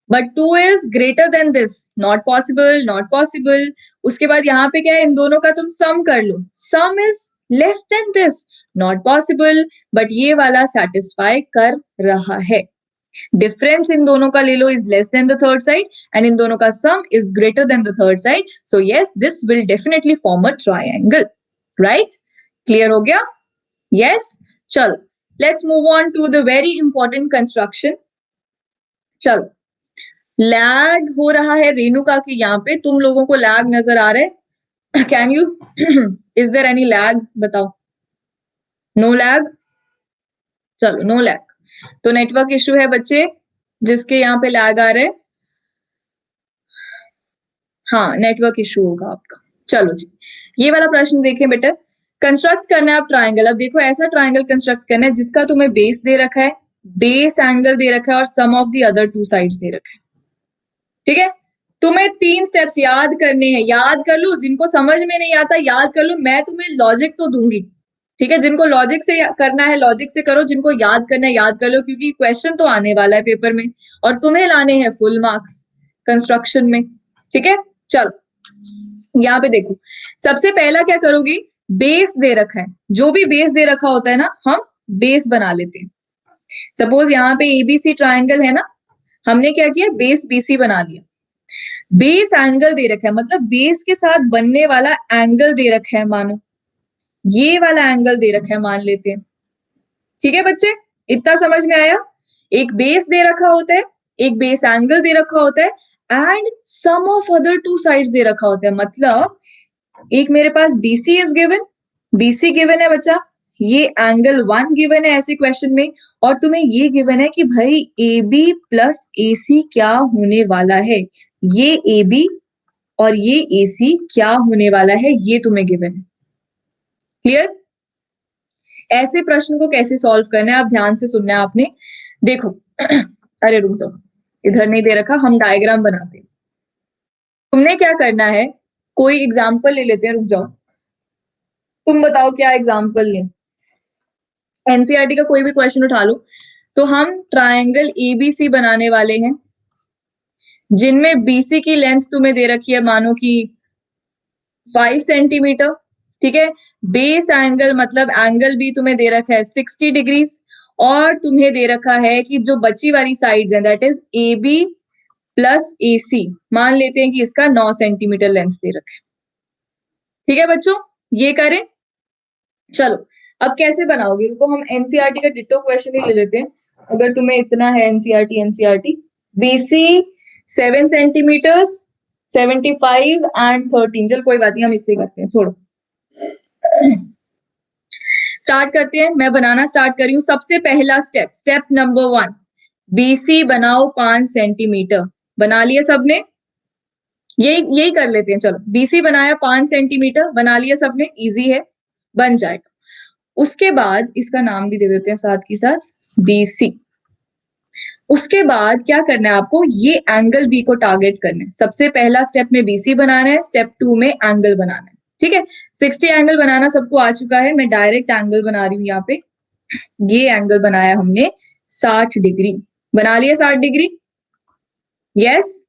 but 2 is greater than this, not possible, not possible। उसके बाद यहाँ पे क्या है? इन दोनों का तुम सम कर लो, sum is less than this, not possible, but ये वाला satisfy कर रहा है। डिफरेंस इन दोनों का ले लो, is less than the third side, and इन दोनों का sum is greater than the third side, so yes, this will definitely form a triangle, right? Clear हो गया? yes? चलो let's move on to the very important construction. चलो, lag हो रहा है रेणुका के यहाँ पे, तुम लोगों को लैग नजर आ रहा है? Can you is there any lag? बताओ. No lag. चलो, नो लैग. तो नेटवर्क इश्यू है बच्चे जिसके यहाँ पे लैग आ रहे हैं? हाँ, नेटवर्क इश्यू होगा आपका. चलो जी, ये वाला प्रश्न देखें बेटा. कंस्ट्रक्ट करना है आप ट्राइंगल. अब देखो, ऐसा ट्राइंगल कंस्ट्रक्ट करना है जिसका तुम्हें बेस दे रखा है, बेस एंगल दे रखा है और sum of the other two sides दे रखा है. ठीक है, तुम्हें 3 स्टेप्स याद करने हैं. याद कर लो, जिनको समझ में नहीं आता याद कर लो, मैं तुम्हें लॉजिक तो दूंगी. ठीक है, जिनको लॉजिक से करना है लॉजिक से करो, जिनको याद करना है याद कर लो, क्योंकि क्वेश्चन तो आने वाला है पेपर में और तुम्हें लाने हैं फुल मार्क्स कंस्ट्रक्शन में. ठीक है, चलो यहाँ पे देखो. सबसे पहला क्या करोगे, बेस दे रखा है, जो भी बेस दे रखा होता है ना, हम बेस बना लेते हैं. सपोज यहाँ पे एबीसी ट्राइंगल है ना, हमने क्या किया, बेस बीसी बना लिया. बेस एंगल दे रखा है, मतलब बेस के साथ बनने वाला एंगल दे रखा है, मानो ये वाला एंगल दे रखा है, मान लेते हैं. ठीक है बच्चे, इतना समझ में आया? एक बेस दे रखा होता है, एक बेस एंगल दे रखा होता है, and sum of other two sides दे रखा होता है. मतलब एक मेरे पास BC is given, BC given है बच्चा, ये एंगल 1 गिवन है ऐसे क्वेश्चन में, और तुम्हें ये गिवन है कि भाई ए बी प्लस ए सी क्या होने वाला है. ये ए बी और ये ए सी क्या होने वाला है, ये तुम्हें गिवन है. क्लियर? ऐसे प्रश्न को कैसे सॉल्व करना है, आप ध्यान से सुनना है आपने. देखो अरे रुक जाओ, इधर नहीं दे रखा, हम डायग्राम बनाते हैं. तुमने क्या करना है, कोई एग्जाम्पल ले लेते हैं. रुक जाओ, तुम बताओ क्या एग्जाम्पल लें. एनसीईआरटी का कोई भी क्वेश्चन उठा लो. तो हम ट्राइंगल एबीसी बनाने वाले हैं, जिनमें बीसी की लेंथ तुम्हें दे रखी है मानो कि 5 सेंटीमीटर. ठीक है, बेस एंगल मतलब एंगल भी तुम्हें दे रखा है 60 डिग्रीज, और तुम्हें दे रखा है कि जो बची वाली साइड्स हैं that is A B plus A C, मान लेते हैं कि इसका 9 सेंटीमीटर लेंथ दे रखा है. ठीक है बच्चों, ये करें. चलो, अब कैसे बनाओगे, रुको हम एनसीईआरटी का डिटो क्वेश्चन ही ले लेते हैं. अगर तुम्हें इतना है एनसीईआरटी बीसी 7 सेंटीमीटर्स 75 एंड 13. चल कोई बात नहीं, हम इससे करते हैं, छोड़ो. स्टार्ट करते हैं, मैं बनाना स्टार्ट कर रही हूँ. सबसे पहला स्टेप, स्टेप नंबर 1, बीसी बनाओ 5 सेंटीमीटर. बना लिया सबने? यही कर लेते हैं. चलो, बीसी बनाया 5 सेंटीमीटर, बना लिया सबने, इजी है, बन जाएगा. उसके बाद इसका नाम भी दे देते हैं साथ के साथ, बीसी. उसके बाद क्या करना है आपको, ये एंगल बी को टारगेट करना है. सबसे पहला स्टेप में बीसी बनाना है, स्टेप 2 में एंगल बनाना है. ठीक है, 60 एंगल बनाना सबको आ चुका है, मैं डायरेक्ट एंगल बना रही हूँ यहाँ पे. ये एंगल बनाया हमने 60 डिग्री. बना लिया 60 डिग्री? यस.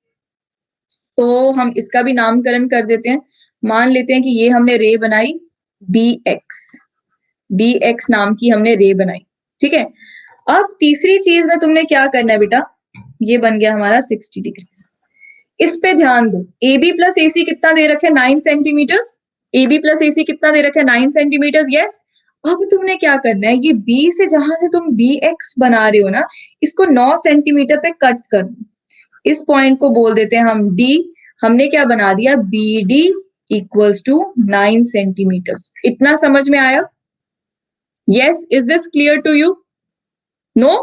तो हम इसका भी नामकरण कर देते हैं. मान लेते हैं कि ये हमने रे बनाई बी एक्स, बी एक्स नाम की हमने रे बनाई. ठीक है, अब तीसरी चीज में तुमने क्या करना है बेटा, ये बन गया हमारा 60 डिग्री. इस पे ध्यान दो, ए बी प्लस ए सी कितना दे रखा है, 9 centimetre. A B plus A सी कितना दे रखा है, 9 सेंटीमीटर. यस. अब तुमने क्या करना है, ये बी से जहां से तुम बी एक्स बना रहे हो ना, इसको 9 सेंटीमीटर पे कट कर दो. इस पॉइंट को बोल देते हैं हम डी. हमने क्या बना दिया, B D equals to 9 centimetre. इतना समझ में आया? Yes. Is this clear to you? No?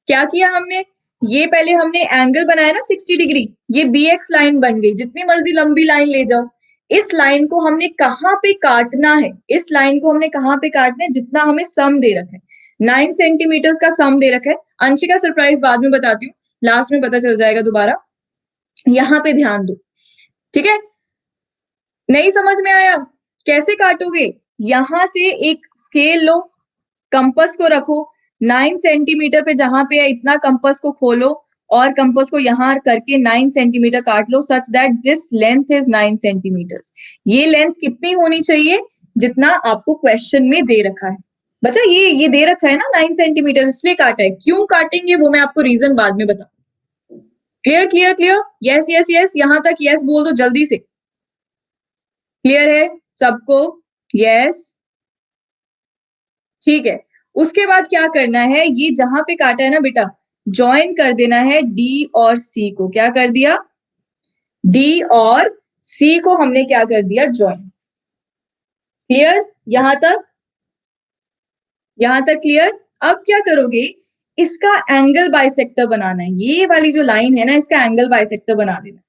क्या किया हमने, ये पहले हमने एंगल बनाया ना 60 डिग्री, ये बी एक्स लाइन बन गई. जितनी मर्जी लंबी लाइन ले जाओ, इस लाइन को हमने कहां पे काटना है, इस लाइन को हमने कहां पे काटना है, जितना हमें सम दे रखा है 9 सेंटीमीटर का सम दे रखा है. अंशिका सरप्राइज बाद में बताती हूँ, लास्ट में पता चल जाएगा दोबारा. यहाँ पे ध्यान दो. ठीक है, नहीं समझ में आया? कैसे काटोगे, यहां से एक स्केल लो, कंपस को रखो 9 सेंटीमीटर पे, जहां पे है इतना कंपस को खोलो और कंपस को यहां करके 9 सेंटीमीटर काट लो, such that this length is 9 centimetre. ये लेंथ कितनी होनी चाहिए, जितना आपको क्वेश्चन में दे रखा है. बच्चा ये दे रखा है ना 9 सेंटीमीटर, इसलिए काटा है. क्यों काटेंगे वो मैं आपको रीजन बाद में बताऊं. Clear clear clear? Yes yes yes, यहां तक यस बोल दो जल्दी से. क्लियर है सबको? यस. ठीक है, उसके बाद क्या करना है, ये जहां पे काटा है ना बेटा, ज्वाइन कर देना है डी और सी को। क्या कर दिया, डी और सी को हमने क्या कर दिया, ज्वाइन। क्लियर यहां तक, यहां तक क्लियर। अब क्या करोगे, इसका एंगल बाइसेक्टर बनाना है, ये वाली जो लाइन है ना, इसका एंगल बाइसेक्टर बना देना,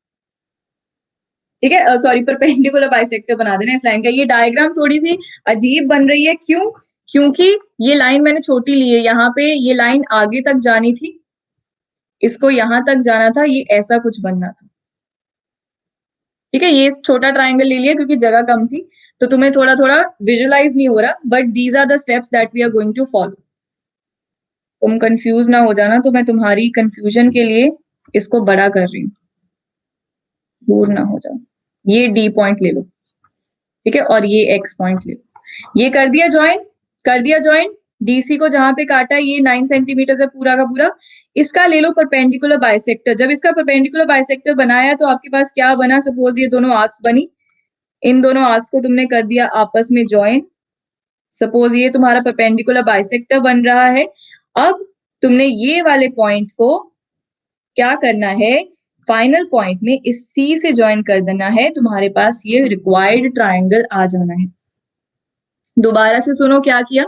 ठीक है, सॉरी परपेंडिकुलर बाइसेक्टर बना देना इस लाइन का। ये डायग्राम थोड़ी सी अजीब बन रही है, क्यों, क्योंकि ये लाइन मैंने छोटी ली है, यहाँ पे ये लाइन आगे तक जानी थी, इसको यहां तक जाना था, ये ऐसा कुछ बनना था, ठीक है। ये छोटा ट्राइंगल ले लिया क्योंकि जगह कम थी, तो तुम्हें थोड़ा थोड़ा विजुअलाइज नहीं हो रहा, but these are the steps that we are going to follow. तुम कंफ्यूज ना हो जाना, तो मैं तुम्हारी कंफ्यूजन के लिए इसको बड़ा कर रही हूँ, दूर ना हो जाओ। ये डी पॉइंट ले लो, ठीक है, और ये एक्स पॉइंट ले लो। ये कर दिया ज्वाइन, कर दिया ज्वाइन। डीसी को जहां पे काटा है, ये 9 सेंटीमीटर है पूरा का पूरा। इसका ले लो परपेंडिकुलर बाइसेक्टर। जब इसका परपेंडिकुलर बाइसेक्टर बनाया तो आपके पास क्या बना, सपोज ये दोनों आर्क्स बनी, इन दोनों आर्क्स को तुमने कर दिया आपस में ज्वाइन। सपोज ये तुम्हारा परपेंडिकुलर बाइसेक्टर बन रहा है। अब तुमने ये वाले पॉइंट को क्या करना है, फाइनल पॉइंट में इस सी से ज्वाइन कर देना है, तुम्हारे पास ये रिक्वायर्ड ट्राइंगल आ जाना है। दोबारा से सुनो क्या किया,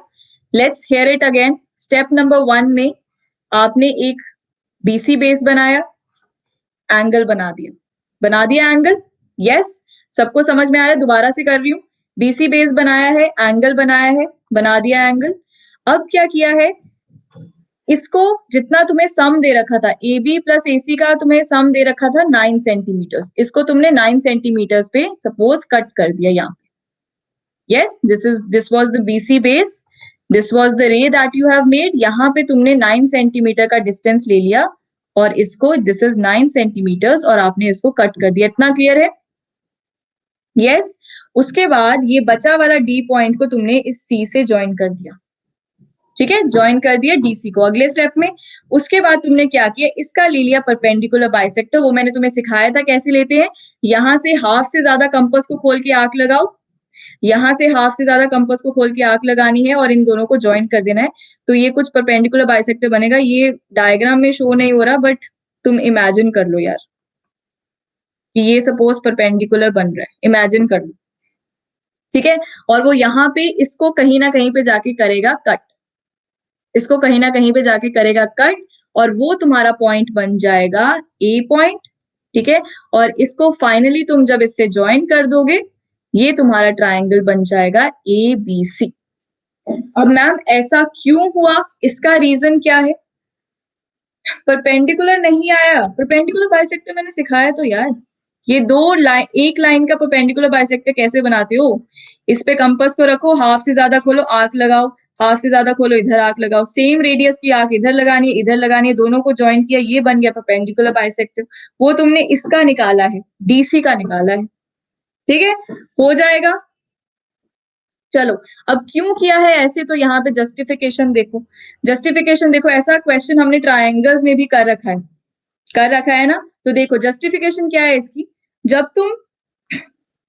let's hear it again. Step number 1 में आपने एक बीसी बेस बनाया, एंगल बना दिया एंगल, यस, सबको समझ में आ रहा है, दोबारा से कर रही हूँ। बीसी बेस बनाया है, एंगल बनाया है, बना दिया एंगल। अब क्या किया है, इसको जितना तुम्हें सम दे रखा था, ए बी प्लस ए सी का तुम्हें सम दे रखा था 9 सेंटीमीटर, इसको तुमने 9 सेंटीमीटर पे सपोज कट कर दिया यहाँ पे। Yes, this was the BC base, this was the रे दैट यू हैव मेड। यहाँ पे तुमने 9 सेंटीमीटर का डिस्टेंस ले लिया और इसको, दिस इज 9 सेंटीमीटर, और आपने इसको कट कर दिया। इतना क्लियर है? यस। उसके बाद ये बचा वाला डी पॉइंट को तुमने इस सी से ज्वाइन कर दिया, ठीक है, ज्वाइन कर दिया डीसी को। अगले स्टेप में उसके बाद तुमने क्या किया, इसका ले लिया परपेंडिकुलर बाइसेक्टर। वो मैंने तुम्हें सिखाया था कैसे लेते हैं। यहां से हाफ से ज्यादा कंपास को खोल के आर्क लगाओ, यहां से हाफ से ज्यादा कंपास को खोल के आर्क लगानी है और इन दोनों को ज्वाइन कर देना है, तो ये कुछ परपेंडिकुलर बाइसेक्टर बनेगा। ये डायग्राम में शो नहीं हो रहा, बट तुम इमेजिन कर लो यार कि ये सपोज परपेंडिकुलर बन रहा है, इमेजिन कर लो, ठीक है। और वो यहाँ पे इसको कहीं ना कहीं पे जाके करेगा कट, इसको कहीं ना कहीं पे जाके करेगा कट, और वो तुम्हारा पॉइंट बन जाएगा ए पॉइंट, ठीक है। और इसको फाइनली तुम जब इससे ज्वाइन कर दोगे, ये तुम्हारा ट्राइंगल बन जाएगा ए बी सी। अब मैम ऐसा क्यों हुआ, इसका रीजन क्या है? परपेंडिकुलर नहीं आया, परपेंडिकुलर बाइसेक्टर मैंने सिखाया तो यार। ये दो लाइन, एक लाइन का परपेंडिकुलर बाइसेक्टर कैसे बनाते हो, इस पे कंपास को रखो, हाफ से ज्यादा खोलो आर्क लगाओ, हाफ से ज्यादा खोलो इधर आर्क लगाओ, सेम रेडियस की आर्क इधर लगानी है इधर लगानी है, दोनों को ज्वाइन किया, ये बन गया परपेंडिकुलर बाइसेक्टर। वो तुमने इसका निकाला है, डीसी का निकाला है, ठीक है, हो जाएगा। चलो, अब क्यों किया है ऐसे, तो यहाँ पे जस्टिफिकेशन देखो, जस्टिफिकेशन देखो। ऐसा क्वेश्चन हमने ट्रायंगल्स में भी कर रखा है ना। तो देखो जस्टिफिकेशन क्या है इसकी, जब तुम,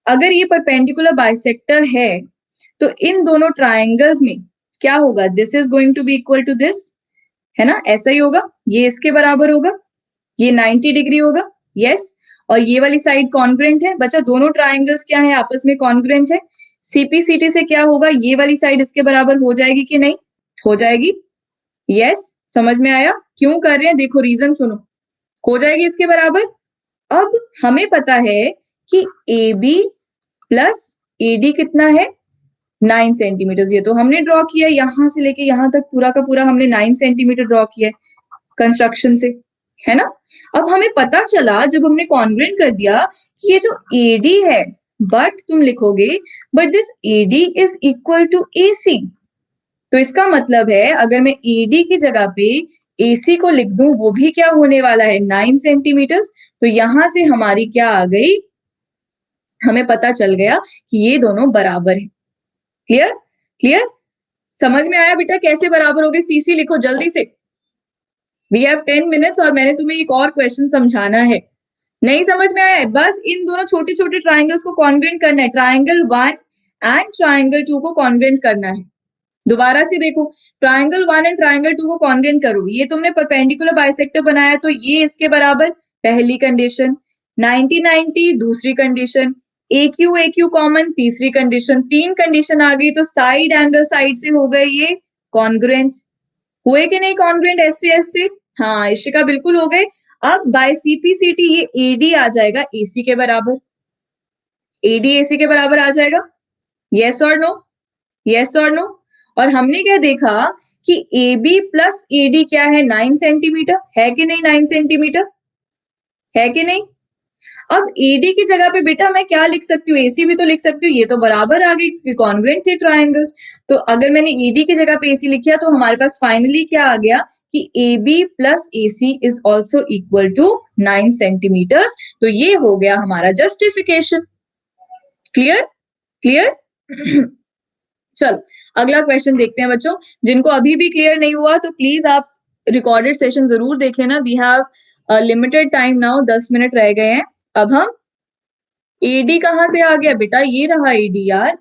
अगर ये परपेंडिकुलर बाइसेक्टर है तो इन दोनों ट्रायंगल्स में क्या होगा, this is going to be equal to this, है ना, ऐसा ही होगा, ये इसके बराबर होगा, ये 90 डिग्री होगा, यस। और ये वाली साइड कॉन्ग्रुएंट है बच्चा, दोनों ट्रायंगल्स क्या है, आपस में कॉन्ग्रुएंट है। सीपीसीटी से क्या होगा, ये वाली साइड इसके बराबर हो जाएगी कि नहीं, हो जाएगी, यस। समझ में आया क्यों कर रहे हैं, देखो रीजन सुनो, हो जाएगी इसके बराबर। अब हमें पता है कि A B plus A D कितना है, 9 सेंटीमीटर। ये तो हमने ड्रॉ किया, यहां से लेके यहां तक पूरा का पूरा हमने 9 सेंटीमीटर ड्रॉ किया है कंस्ट्रक्शन से, है ना। अब हमें पता चला जब हमने कॉन्ग्रुएंट कर दिया कि ये जो एडी है, बट तुम लिखोगे but this AD is equal to AC, तो इसका मतलब है अगर मैं एडी की जगह पे एसी को लिख दूं, वो भी क्या होने वाला है, 9 सेंटीमीटर। तो यहां से हमारी क्या आ गई, हमें पता चल गया कि ये दोनों बराबर है। क्लियर, क्लियर, समझ में आया बेटा कैसे बराबर हो गए? सीसी लिखो जल्दी से, वी हैव 10 मिनट्स, और मैंने तुम्हें एक और क्वेश्चन समझाना है। नहीं समझ में आया है, बस इन दोनों छोटे छोटे ट्राइंगल्स को कॉन्ग्रुएंट करना है, ट्राइंगल 1 एंड ट्राइंगल 2 को कॉन्ग्रुएंट करना है, दोबारा से देखो, ट्राइंगल 1 एंड ट्राइंगल 2 को कॉन्ग्रुएंट करो, ये तुमने परपेंडिकुलर बाइसेक्टर बनाया तो ये इसके बराबर, पहली कंडीशन, 90 90 दूसरी कंडीशन, AQ AQ कॉमन तीसरी कंडीशन, 3 कंडीशन आ गई तो साइड एंगल साइड से हो गए ये कॉन्ग्रुएंट, हुए कि नहीं कॉन्ग्रुएंट एस से? हाँ इशिका बिल्कुल हो गए। अब बाय CPCT ये AD आ जाएगा AC के बराबर, AD AC के बराबर आ जाएगा, यस और नो, यस और नो। और हमने क्या देखा कि AB प्लस AD क्या है, 9 सेंटीमीटर है कि नहीं, 9 सेंटीमीटर है कि नहीं। अब AD की जगह पे बेटा मैं क्या लिख सकती हूँ, AC भी तो लिख सकती हूँ, ये तो बराबर आ गई क्योंकि कॉन्ग्रुएंट थे ट्राइंगल्स। तो अगर मैंने AD की जगह पे AC लिखा तो हमारे पास फाइनली क्या आ गया कि AB plus AC is also equal to 9 centimetres. तो ये हो गया हमारा जस्टिफिकेशन। Clear clear. चलो अगला क्वेश्चन देखते हैं बच्चों, जिनको अभी भी क्लियर नहीं हुआ तो प्लीज आप रिकॉर्डेड सेशन जरूर देख लेना। We have limited time now, 10 minute रह गए हैं। अब हम AD कहाँ से आ गया बेटा, ये रहा AD यार,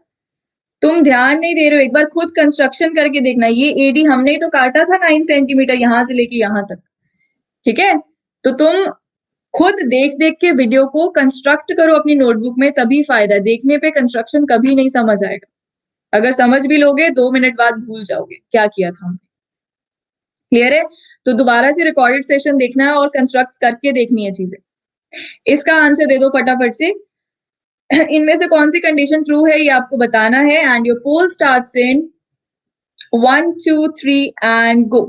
तुम ध्यान नहीं दे रहे हो, एक बार खुद कंस्ट्रक्शन करके देखना। ये AD हमने तो काटा था 9 सेंटीमीटर यहां से लेके यहां तक, ठीक है। तो तुम खुद देख देख के वीडियो को कंस्ट्रक्ट करो अपनी नोटबुक में, तभी फायदा, देखने पे कंस्ट्रक्शन कभी नहीं समझ आएगा। अगर समझ भी लोगे 2 मिनट बाद भूल जाओगे क्या किया था हमने। क्लियर है? तो दोबारा से रिकॉर्डेड सेशन देखना है और कंस्ट्रक्ट करके देखनी है चीजें। इसका आंसर दे दो फटाफट से। इनमें से कौन सी कंडीशन ट्रू है ये आपको बताना है, and your poll starts in 1 2 3 and go.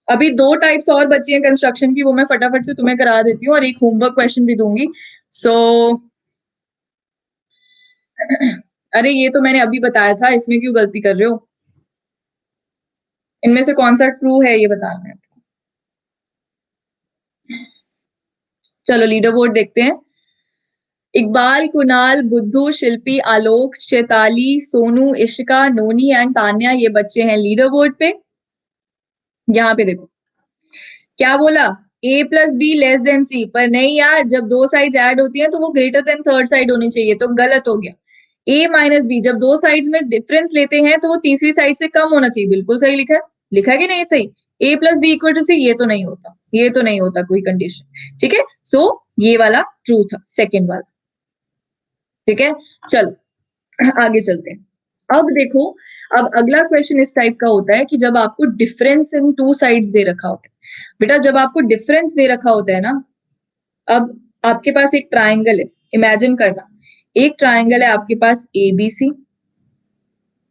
अभी 2 टाइप्स और बची हैं कंस्ट्रक्शन की, वो मैं फटाफट से तुम्हें करा देती हूँ और एक होमवर्क क्वेश्चन भी दूंगी। सो अरे ये तो मैंने अभी बताया था, इसमें क्यों गलती कर रहे हो। इनमें से कौन सा ट्रू है ये बताना है। चलो लीडर बोर्ड देखते हैं। इकबाल, कुणाल, बुद्धू, शिल्पी, आलोक, चैताली, सोनू, इशिका, नोनी एंड तान्या ये बच्चे हैं लीडर बोर्ड पे। यहाँ पे देखो क्या बोला, A plus B less then C, पर नहीं यार, जब 2 साइड्स ऐड होती हैं तो वो ग्रेटर देन थर्ड साइड होनी चाहिए, तो गलत हो गया। A माइनस बी, जब 2 साइड्स में डिफरेंस लेते हैं तो वो तीसरी साइड से कम होना चाहिए, बिल्कुल सही लिखा है, लिखा है कि नहीं सही। A plus B equal to C, ये तो नहीं होता, ये तो नहीं होता कोई कंडीशन, ठीक है। सो ये वाला ट्रू था, सेकेंड वाला, ठीक है। चलो आगे चलते हैं। अब देखो, अब अगला क्वेश्चन इस टाइप का होता है कि जब आपको डिफरेंस इन 2 साइड्स दे रखा होता है, बेटा जब आपको डिफरेंस दे रखा होता है ना, अब आपके पास एक ट्राइंगल है, इमेजिन करना, एक ट्राइंगल है आपके पास ABC,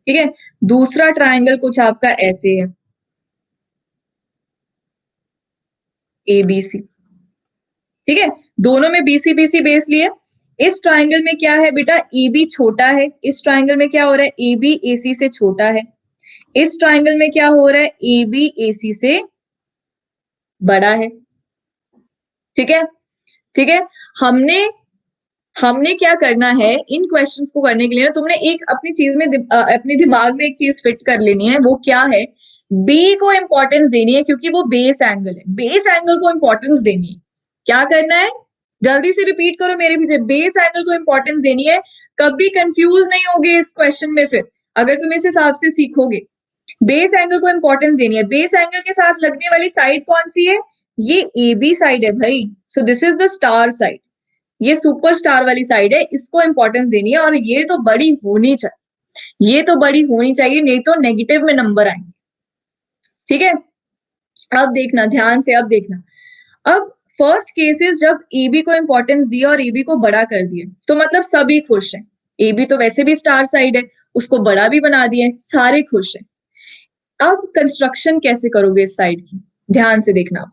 ठीक है, दूसरा ट्राइंगल कुछ आपका ऐसे है ABC, ठीक है, दोनों में BC BC बेस लिए। इस ट्राइंगल में क्या है बेटा, AB छोटा है, इस ट्राइंगल में क्या हो रहा है, AB AC से छोटा है, इस ट्राइंगल में क्या हो रहा है, AB AC से बड़ा है, ठीक है, ठीक है। हमने हमने क्या करना है इन क्वेश्चंस को करने के लिए ना, तुमने एक अपनी चीज में अपने दिमाग में एक चीज फिट कर लेनी है, वो क्या है, बी को इंपॉर्टेंस देनी है क्योंकि वो बेस एंगल है, बेस एंगल को इंपॉर्टेंस देनी है। क्या करना है, जल्दी से रिपीट करो मेरे पीछे, बेस एंगल को इंपॉर्टेंस देनी है। कभी कंफ्यूज नहीं होगे इस क्वेश्चन में, फिर अगर तुम इस हिसाब से सीखोगे, बेस एंगल को इंपॉर्टेंस देनी है। बेस एंगल के साथ लगने वाली साइड कौन सी है, ये AB साइड है भाई, so this is the star side, ये सुपर स्टार वाली साइड है, इसको इंपॉर्टेंस देनी है, और ये तो बड़ी होनी चाहिए, ये तो बड़ी होनी चाहिए, नहीं तो नेगेटिव में नंबर आएंगे, ठीक है। अब देखना ध्यान से, अब देखना, अब फर्स्ट केसेस जब AB को इंपॉर्टेंस दिया और AB को बड़ा कर दिया तो मतलब सभी खुश हैं, AB तो वैसे भी स्टार साइड है, उसको बड़ा भी बना दिया है, सारे खुश हैं। अब कंस्ट्रक्शन कैसे करोगे इस साइड की, ध्यान से देखना,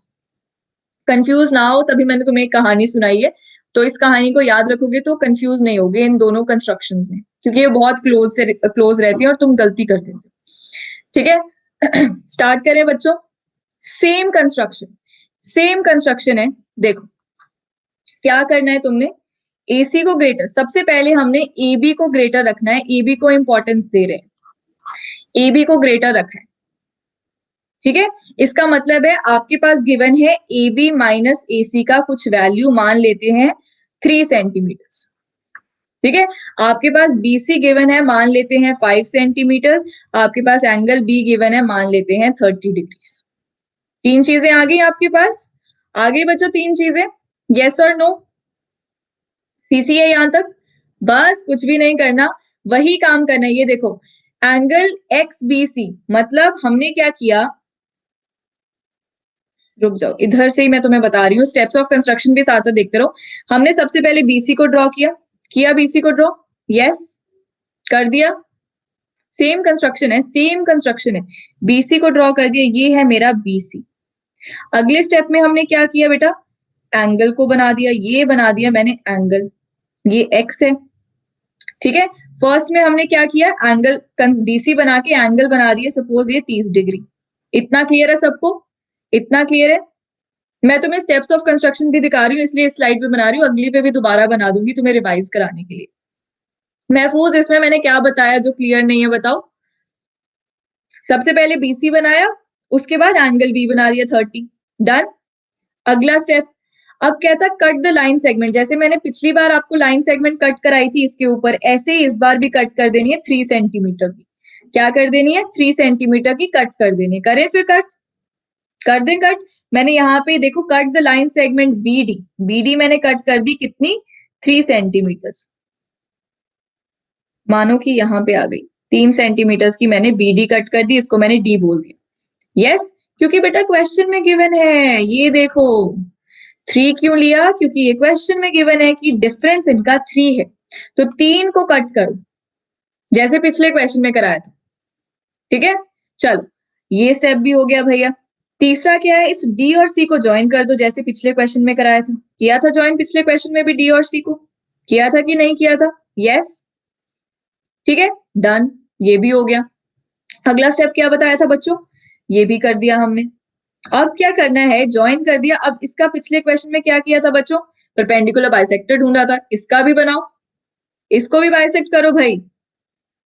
कंफ्यूज ना हो, तभी मैंने तुम्हें एक कहानी सुनाई है, तो इस कहानी को याद रखोगे तो कंफ्यूज नहीं होगे इन दोनों कंस्ट्रक्शंस में, क्योंकि ये बहुत क्लोज रहती है और तुम गलती कर देते हो, ठीक है। स्टार्ट करें बच्चों, सेम कंस्ट्रक्शन, सेम कंस्ट्रक्शन है। देखो क्या करना है तुमने, AC को ग्रेटर, सबसे पहले हमने AB को ग्रेटर रखना है, AB को इंपॉर्टेंस दे रहे हैं, AB को ग्रेटर रखा है, ठीक है। इसका मतलब है आपके पास गिवन है AB माइनस AC का कुछ वैल्यू मान लेते हैं 3 सेंटीमीटर, ठीक है, आपके पास BC गिवन है, मान लेते हैं 5 सेंटीमीटर्स, आपके पास एंगल B गिवन है, मान लेते हैं 30 डिग्री। 3 चीजें आ गई आपके पास, आ गई बच्चों 3 चीजें, यस और नो? CC है यहां तक? बस कुछ भी नहीं करना, वही काम करना है। ये देखो एंगल XBC, मतलब हमने क्या किया, रुक जाओ इधर से ही मैं तुम्हें बता रही हूँ, स्टेप्स ऑफ कंस्ट्रक्शन भी साथ साथ देखते रहो। हमने सबसे पहले BC को ड्रॉ किया BC को ड्रॉ, यस कर दिया, सेम कंस्ट्रक्शन है, सेम कंस्ट्रक्शन है, BC को ड्रॉ कर दिया, ये है मेरा BC। अगले स्टेप में हमने क्या किया बेटा, एंगल को बना दिया, ये बना दिया मैंने एंगल, ये X है, ठीक है। फर्स्ट में हमने क्या किया, एंगल BC बना के एंगल बना दिया, सपोज ये 30 डिग्री। इतना क्लियर है सबको? इतना क्लियर है? मैं तुम्हें स्टेप्स ऑफ कंस्ट्रक्शन भी दिखा रही हूँ, इसलिए स्लाइड पे बना रही हूँ, अगली पे भी दोबारा बना दूंगी तुम्हें रिवाइज कराने के लिए। महफूज, इसमें मैंने क्या बताया जो क्लियर नहीं है बताओ? सबसे पहले BC बनाया, उसके बाद एंगल B बना दिया 30, डन। अगला स्टेप, अब कहता कट द लाइन सेगमेंट, जैसे मैंने पिछली बार आपको लाइन सेगमेंट कट कराई थी इसके ऊपर, ऐसे ही इस बार भी कट कर देनी है 3 सेंटीमीटर की। क्या कर देनी है? 3 सेंटीमीटर की कट कर देनी, करें फिर कट, कर दें कट। मैंने यहाँ पे देखो cut the line segment BD मैंने कट कर दी कितनी, 3 सेंटीमीटर, मानो कि यहाँ पे आ गई 3 सेंटीमीटर की मैंने BD कट कर दी, इसको मैंने D बोल दिया, यस क्योंकि बेटा क्वेश्चन में गिवन है, ये देखो 3 क्यों लिया, क्योंकि ये क्वेश्चन में गिवन है कि डिफरेंस इनका 3 है, तो 3 को कट करो जैसे पिछले क्वेश्चन में कराया था, ठीक है। चलो ये स्टेप भी हो गया भैया। तीसरा क्या है, इस D और C को ज्वाइन कर दो जैसे पिछले क्वेश्चन में कराया था, किया था ज्वाइन पिछले क्वेश्चन में भी D और C को, किया था कि नहीं किया था? यस, ठीक है, डन, ये भी हो गया। अगला स्टेप क्या बताया था बच्चों, ये भी कर दिया हमने। अब क्या करना है, ज्वाइन कर दिया। अब इसका पिछले क्वेश्चन में क्या किया था बच्चों, परपेंडिकुलर बाइसेक्टर ढूंढा था, इसका भी बनाओ, इसको भी बाइसेक्ट करो भाई,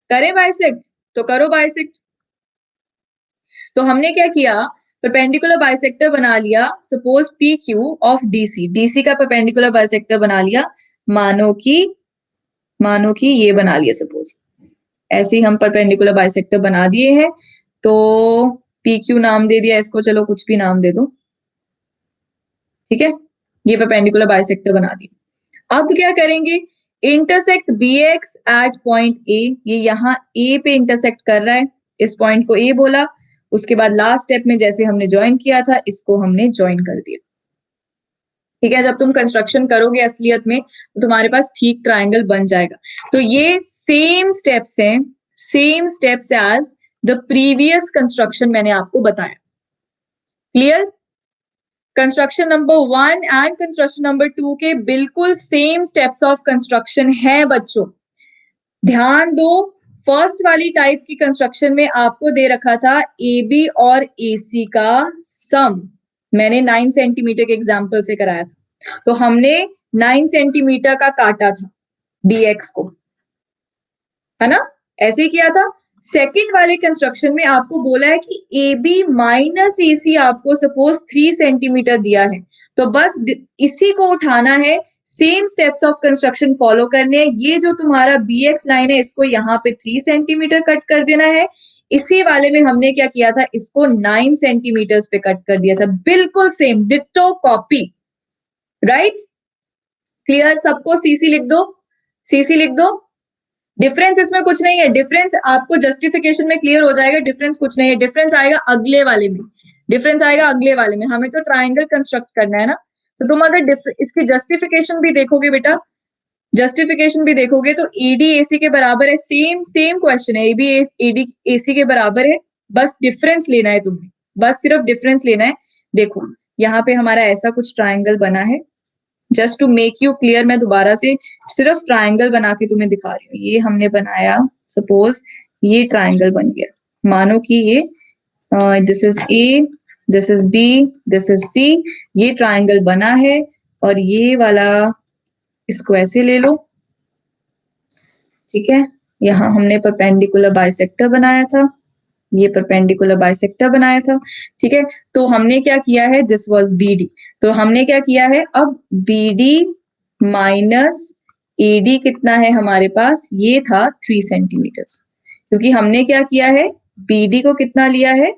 करें बाइसेक्ट तो करो बाइसेक्ट। तो हमने क्या किया, परपेंडिकुलर बाइसेक्टर बना लिया, सपोज PQ ऑफ DC का परपेंडिकुलर बाइसेक्टर बना लिया, मानो कि ये बना लिया, सपोज ऐसे ही हम परपेंडिकुलर बाइसेक्टर बना दिए हैं, तो PQ नाम दे दिया इसको, चलो कुछ भी नाम दे दो, ठीक है, ये परपेंडिकुलर बाइसेक्टर बना दिया। अब क्या करेंगे, intersect BX at point A, ये यहाँ A पे इंटरसेक्ट कर रहा है, इस पॉइंट को A बोला, उसके बाद लास्ट स्टेप में जैसे हमने ज्वाइन किया था, इसको हमने ज्वाइन कर दिया, ठीक है। जब तुम कंस्ट्रक्शन करोगे असलियत में तो तुम्हारे पास ठीक ट्रायंगल बन जाएगा। तो ये सेम स्टेप्स हैं, same steps as the previous construction मैंने आपको बताया, clear. Construction number 1 and construction number 2 के बिल्कुल सेम स्टेप्स ऑफ कंस्ट्रक्शन है बच्चों, ध्यान दो। फर्स्ट वाली टाइप की कंस्ट्रक्शन में आपको दे रखा था AB और AC का सम, मैंने 9 सेंटीमीटर के एग्जाम्पल से कराया था, तो हमने 9 सेंटीमीटर का काटा था BX को, है ना, ऐसे ही किया था। सेकंड वाले कंस्ट्रक्शन में आपको बोला है कि AB माइनस AC आपको सपोज 3 सेंटीमीटर दिया है, तो बस इसी को उठाना है, same steps of construction follow करने हैं। ये जो तुम्हारा BX लाइन है, इसको यहाँ पे 3 सेंटीमीटर कट कर देना है। इसी वाले में हमने क्या किया था, इसको 9 सेंटीमीटर पे कट कर दिया था, बिल्कुल same ditto copy, right. Clear सबको? CC लिख दो, CC लिख दो। डिफरेंस इसमें कुछ नहीं है, डिफरेंस आपको जस्टिफिकेशन में क्लियर हो जाएगा, डिफरेंस कुछ नहीं है, डिफरेंस आएगा अगले वाले में, डिफरेंस आएगा अगले वाले में। हमें तो ट्राइंगल कंस्ट्रक्ट करना है ना, तो तुम अगर इसकी जस्टिफिकेशन भी देखोगे बेटा, जस्टिफिकेशन भी देखोगे तो AD AC के बराबर है, सेम सेम क्वेश्चन है, AB AD AC के बराबर है, बस डिफरेंस लेना है तुम्हें, बस सिर्फ डिफरेंस लेना है। देखो यहाँ पे हमारा ऐसा कुछ ट्राइंगल बना है, just to make you clear मैं दोबारा से सिर्फ ट्राइंगल बना के तुम्हें दिखा रही हूँ। ये हमने बनाया, सपोज ये ट्राइंगल बन गया, मानो कि ये this is A, this is B, this is C, ये ट्राइंगल बना है, और ये वाला इसको ऐसे ले लो, ठीक है। यहाँ हमने परपेंडिकुलर बाइसेक्टर बनाया था, ये परपेंडिकुलर बाइसेक्टर बनाया था, ठीक है। तो हमने क्या किया है, दिस वाज BD, तो हमने क्या किया है, अब BD माइनस AD कितना है हमारे पास, ये था 3 सेंटीमीटर, क्योंकि हमने क्या किया है, BD को कितना लिया है,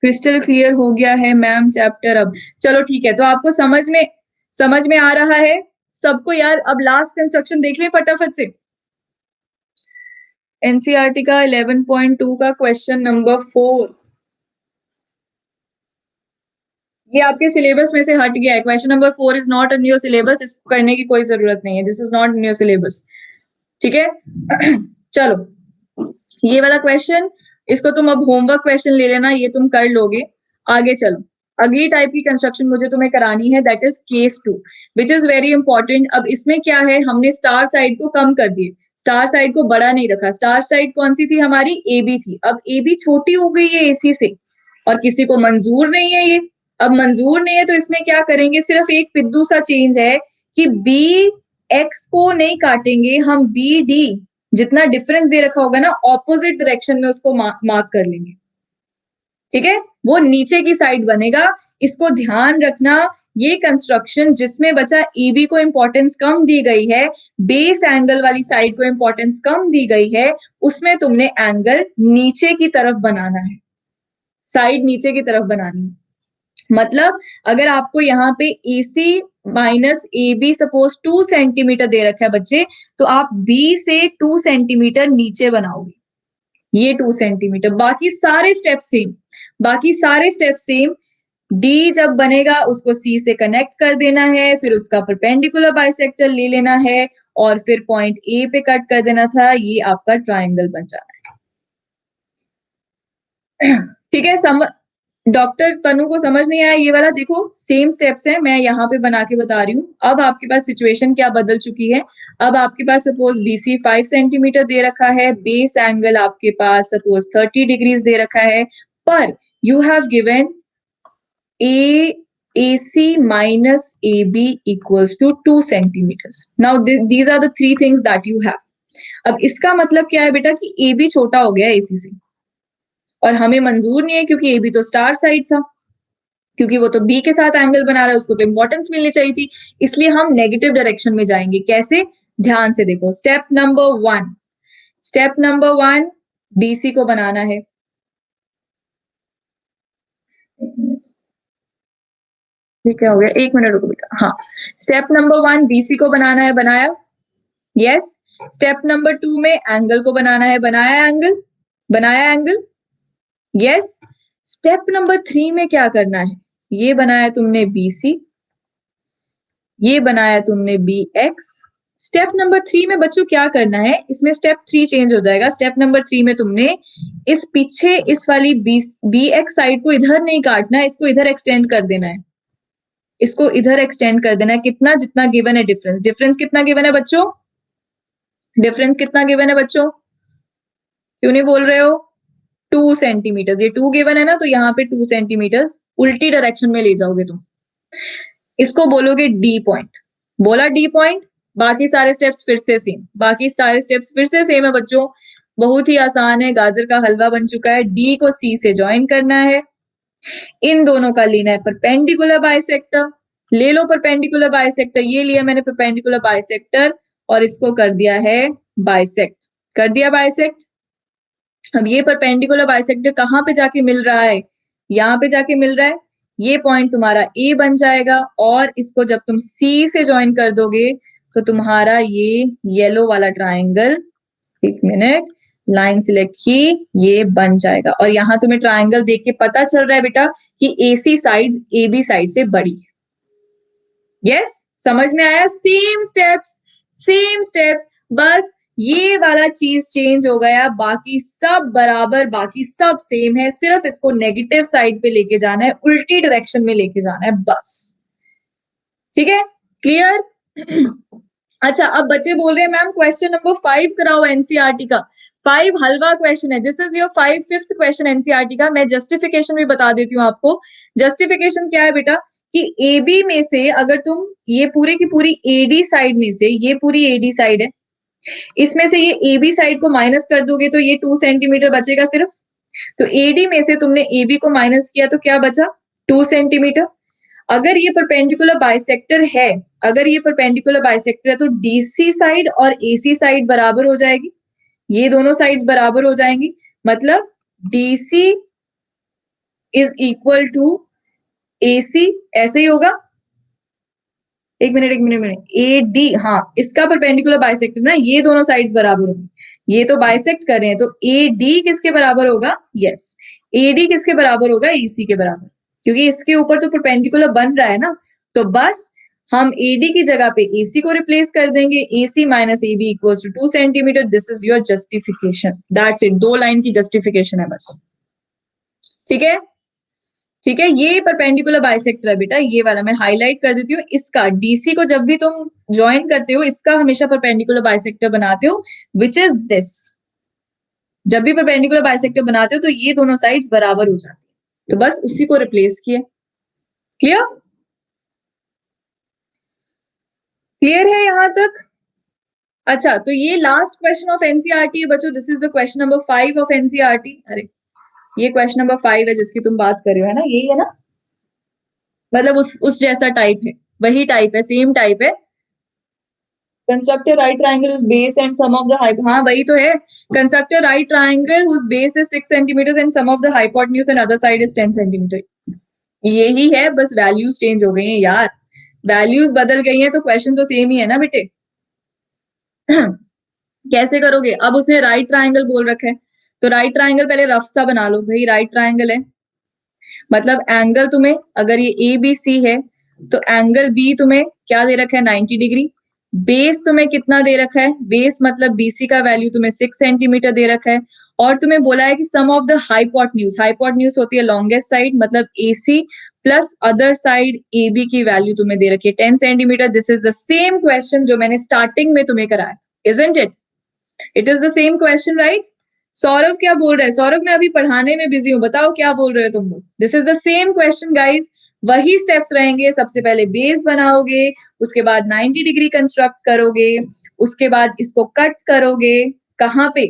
क्रिस्टल क्लियर हो गया है मैम चैप्टर अब। चलो ठीक है, तो आपको समझ में आ रहा है सबको यार। अब लास्ट कंस्ट्रक्शन देख लें फटाफट से। एनसीईआरटी का 11.2 का क्वेश्चन नंबर 4, ये आपके सिलेबस में से हट गया है। Question number 4 is not in your syllabus, इसको करने की कोई जरूरत नहीं है, this is not in your syllabus, ठीक है। चलो ये वाला क्वेश्चन, इसको तुम अब होमवर्क क्वेश्चन ले लेना, ये तुम कर लोगे। आगे चलो, अगली टाइप की कंस्ट्रक्शन मुझे तुम्हें करानी है, that is case 2, which is very important. अब इसमें क्या है, हमने स्टार साइड को कम कर दिए, स्टार साइड को बड़ा नहीं रखा। स्टार साइड कौन सी थी हमारी, AB थी। अब AB छोटी हो गई है AC से, और किसी को मंजूर नहीं है ये। अब मंजूर नहीं है तो इसमें क्या करेंगे, सिर्फ एक पिद्दू सा चेंज है कि BX को नहीं काटेंगे हम, BD जितना डिफरेंस दे रखा होगा ना, ऑपोजिट डायरेक्शन में उसको मार्क कर लेंगे, ठीक है। वो नीचे की साइड बनेगा। इसको ध्यान रखना, ये कंस्ट्रक्शन जिसमें बचा AB को इंपॉर्टेंस कम दी गई है, बेस एंगल वाली साइड को इंपॉर्टेंस कम दी गई है, उसमें तुमने एंगल नीचे की तरफ बनाना है, साइड नीचे की तरफ बनानी है। मतलब अगर आपको यहाँ पे AC minus AB suppose 2 centimetre दे रखा है बच्चे, तो आप B से 2 सेंटीमीटर नीचे बनाओगे, ये 2 सेंटीमीटर। बाकी सारे स्टेप सेम, बाकी सारे स्टेप सेम। D जब बनेगा उसको C से कनेक्ट कर देना है, फिर उसका परपेंडिकुलर बाइसेक्टर ले लेना है, और फिर पॉइंट A पे कट कर देना था, ये आपका ट्राइंगल बन जाना है, ठीक है। डॉक्टर तनु को समझ नहीं आया ये वाला, देखो सेम स्टेप्स हैं, मैं यहाँ पे बना के बता रही हूँ। अब आपके पास सिचुएशन क्या बदल चुकी है, अब आपके पास सपोज BC 5 सेंटीमीटर दे रखा है, बेस एंगल आपके पास सपोज 30 डिग्रीज दे रखा है, पर you have given AC minus AB equals to 2 centimeters. Now these are the three things that you have. अब इसका मतलब क्या है बेटा कि AB छोटा हो गया AC से, और हमें मंजूर नहीं है क्योंकि AB तो स्टार साइड था, क्योंकि वो तो B के साथ एंगल बना रहा है, उसको तो इंपॉर्टेंस मिलनी चाहिए थी, इसलिए हम नेगेटिव डायरेक्शन में जाएंगे। कैसे, ध्यान से देखो। स्टेप नंबर 1 BC को बनाना है, क्या हो गया, 1 मिनट रुको बेटा। हाँ, स्टेप नंबर 1 BC को बनाना है, बनाया, यस। स्टेप नंबर 2 में एंगल को बनाना है, बनाया एंगल, यस। स्टेप नंबर 3 में क्या करना है, ये बनाया तुमने BC, ये बनाया तुमने BX। स्टेप नंबर 3 में बच्चों क्या करना है, इसमें स्टेप 3 चेंज हो जाएगा। स्टेप नंबर 3 में तुमने इस पीछे इस वाली BX साइड को इधर नहीं काटना है, इसको इधर एक्सटेंड कर देना है, इसको इधर एक्सटेंड कर देना है। कितना, जितना गिवन है डिफरेंस कितना गिवन है बच्चों, डिफरेंस कितना गिवन है बच्चों, क्यों नहीं बोल रहे हो, 2 सेंटीमीटर। ये 2 गिवन है ना, तो यहाँ पे 2 सेंटीमीटर उल्टी डायरेक्शन में ले जाओगे तुम, इसको बोलोगे D पॉइंट। बोला D पॉइंट, बाकी सारे स्टेप्स फिर से सेम है बच्चों, बहुत ही आसान है, गाजर का हलवा बन चुका है। D को C से ज्वाइन करना है, इन दोनों का लेना है परपेंडिकुलर बाइसेक्टर, ले लो परपेंडिकुलर बाइसेक्टर, ये लिया मैंने परपेंडिकुलर बाइसेक्टर, और इसको कर दिया है बाइसेक्ट, कर दिया बाइसेक्ट। अब ये परपेंडिकुलर बाइसेक्टर कहाँ पे जाके मिल रहा है, यहाँ पे जाके मिल रहा है, ये पॉइंट तुम्हारा A बन जाएगा, और इसको जब तुम C से ज्वाइन कर दोगे तो तुम्हारा ये येलो वाला ट्राइंगल, एक मिनट, लाइन सिलेक्ट की, ये बन जाएगा। और यहाँ तुम्हें ट्राइंगल देख के पता चल रहा है बेटा कि AC साइड AB साइड से बड़ी है, यस। समझ में आया, सेम स्टेप्स, बस ये वाला चीज चेंज हो गया, बाकी सब बराबर, बाकी सब सेम है, सिर्फ इसको नेगेटिव साइड पे लेके जाना है, उल्टी डायरेक्शन में लेके जाना है, बस, ठीक है, क्लियर। अच्छा, अब बच्चे बोल रहे हैं मैम क्वेश्चन नंबर 5 कराओ एनसीईआरटी का। 5 हलवा क्वेश्चन है, this is your 5th question NCERT का। मैं जस्टिफिकेशन भी बता देती हूँ आपको। जस्टिफिकेशन क्या है बेटा कि AB में से अगर तुम ये पूरे की पूरी AD साइड में से, ये पूरी AD साइड है, इसमें से ये AB साइड को माइनस कर दोगे तो ये 2 सेंटीमीटर बचेगा सिर्फ। तो AD में से तुमने AB को माइनस किया तो क्या बचा, 2 सेंटीमीटर। अगर ये परपेंडिकुलर बाइसेक्टर है, अगर ये परपेंडिकुलर बाइसेक्टर है तो डीसी साइड और एसी साइड बराबर हो जाएगी, ये दोनों साइड्स बराबर हो जाएंगी, मतलब DC is equal to AC, ऐसे ही होगा। एक मिनट, ए डी, हाँ इसका परपेंडिकुलर बाइसेक्टर ना, ये दोनों साइड्स बराबर होगी, ये तो बाइसेक्ट कर रहे हैं, तो ए डी किसके बराबर होगा, यस ए डी किसके बराबर होगा, एसी के बराबर, क्योंकि इसके ऊपर तो परपेंडिकुलर बन रहा है ना, तो बस हम AD की जगह पे AC को रिप्लेस कर देंगे, AC minus AB equals to 2 centimetre, this is your justification, that's it, 2 line की जस्टिफिकेशन है बस, ठीक है, ठीक है। ये परपेंडिकुलर बाइसेक्टर है बेटा, ये वाला मैं हाईलाइट कर देती हूँ, इसका DC को जब भी तुम ज्वाइन करते हो, इसका हमेशा परपेंडिकुलर बाइसेक्टर बनाते हो, विच इज दिस, जब भी परपेंडिकुलर बाइसेक्टर बनाते हो तो ये दोनों साइड्स बराबर हो जाती है, तो बस उसी को रिप्लेस किया, क्लियर, क्लियर है यहां तक। अच्छा, तो ये लास्ट क्वेश्चन ऑफ एनसीईआरटी है बच्चों, this is the question number 5 of NCERT. अरे ये क्वेश्चन नंबर 5 है जिसकी तुम बात कर रहे हो, है ना, यही है ना, मतलब उस जैसा टाइप है, वही टाइप है, सेम टाइप है। Construct right triangle whose base and sum of the height, हाँ वही तो है, construct right triangle whose base is 6 centimeters and sum of the hypotenuse and other side is 10 centimeter, यही है, बस वैल्यूज चेंज हो गई हैं यार, वैल्यूज बदल गई हैं तो क्वेश्चन तो सेम ही है ना बेटे। कैसे करोगे, अब उसने राइट ट्राइंगल बोल रखा है, तो राइट ट्राइंगल पहले रफ सा बना लो, भाई राइट ट्राइंगल है, मतलब एंगल तुम्हें, अगर ये ABC है तो एंगल B तुम्हें क्या दे रखा है, 90 डिग्री, बेस तुम्हें कितना दे रखा है, बेस मतलब BC का वैल्यू तुम्हें 6 सेंटीमीटर दे रखा है, और तुम्हें बोला है कि सम ऑफ द हाइपोटेन्यूज, हाइपोटेन्यूज होती है लॉन्गेस्ट साइड, मतलब AC plus other side AB की वैल्यू तुम्हें दे रखी है 10 centimetre, this is the same question जो मैंने स्टार्टिंग में तुम्हें कराया, isn't it, it is the same question right. Saurabh क्या बोल रहा है, सौरभ मैं अभी पढ़ाने में बिजी हूँ, बताओ क्या बोल रहे हो तुम लोग, this is the same question guys, वही स्टेप्स रहेंगे, सबसे पहले बेस बनाओगे, उसके बाद 90 डिग्री कंस्ट्रक्ट करोगे, उसके बाद इसको कट करोगे, कहाँ पे,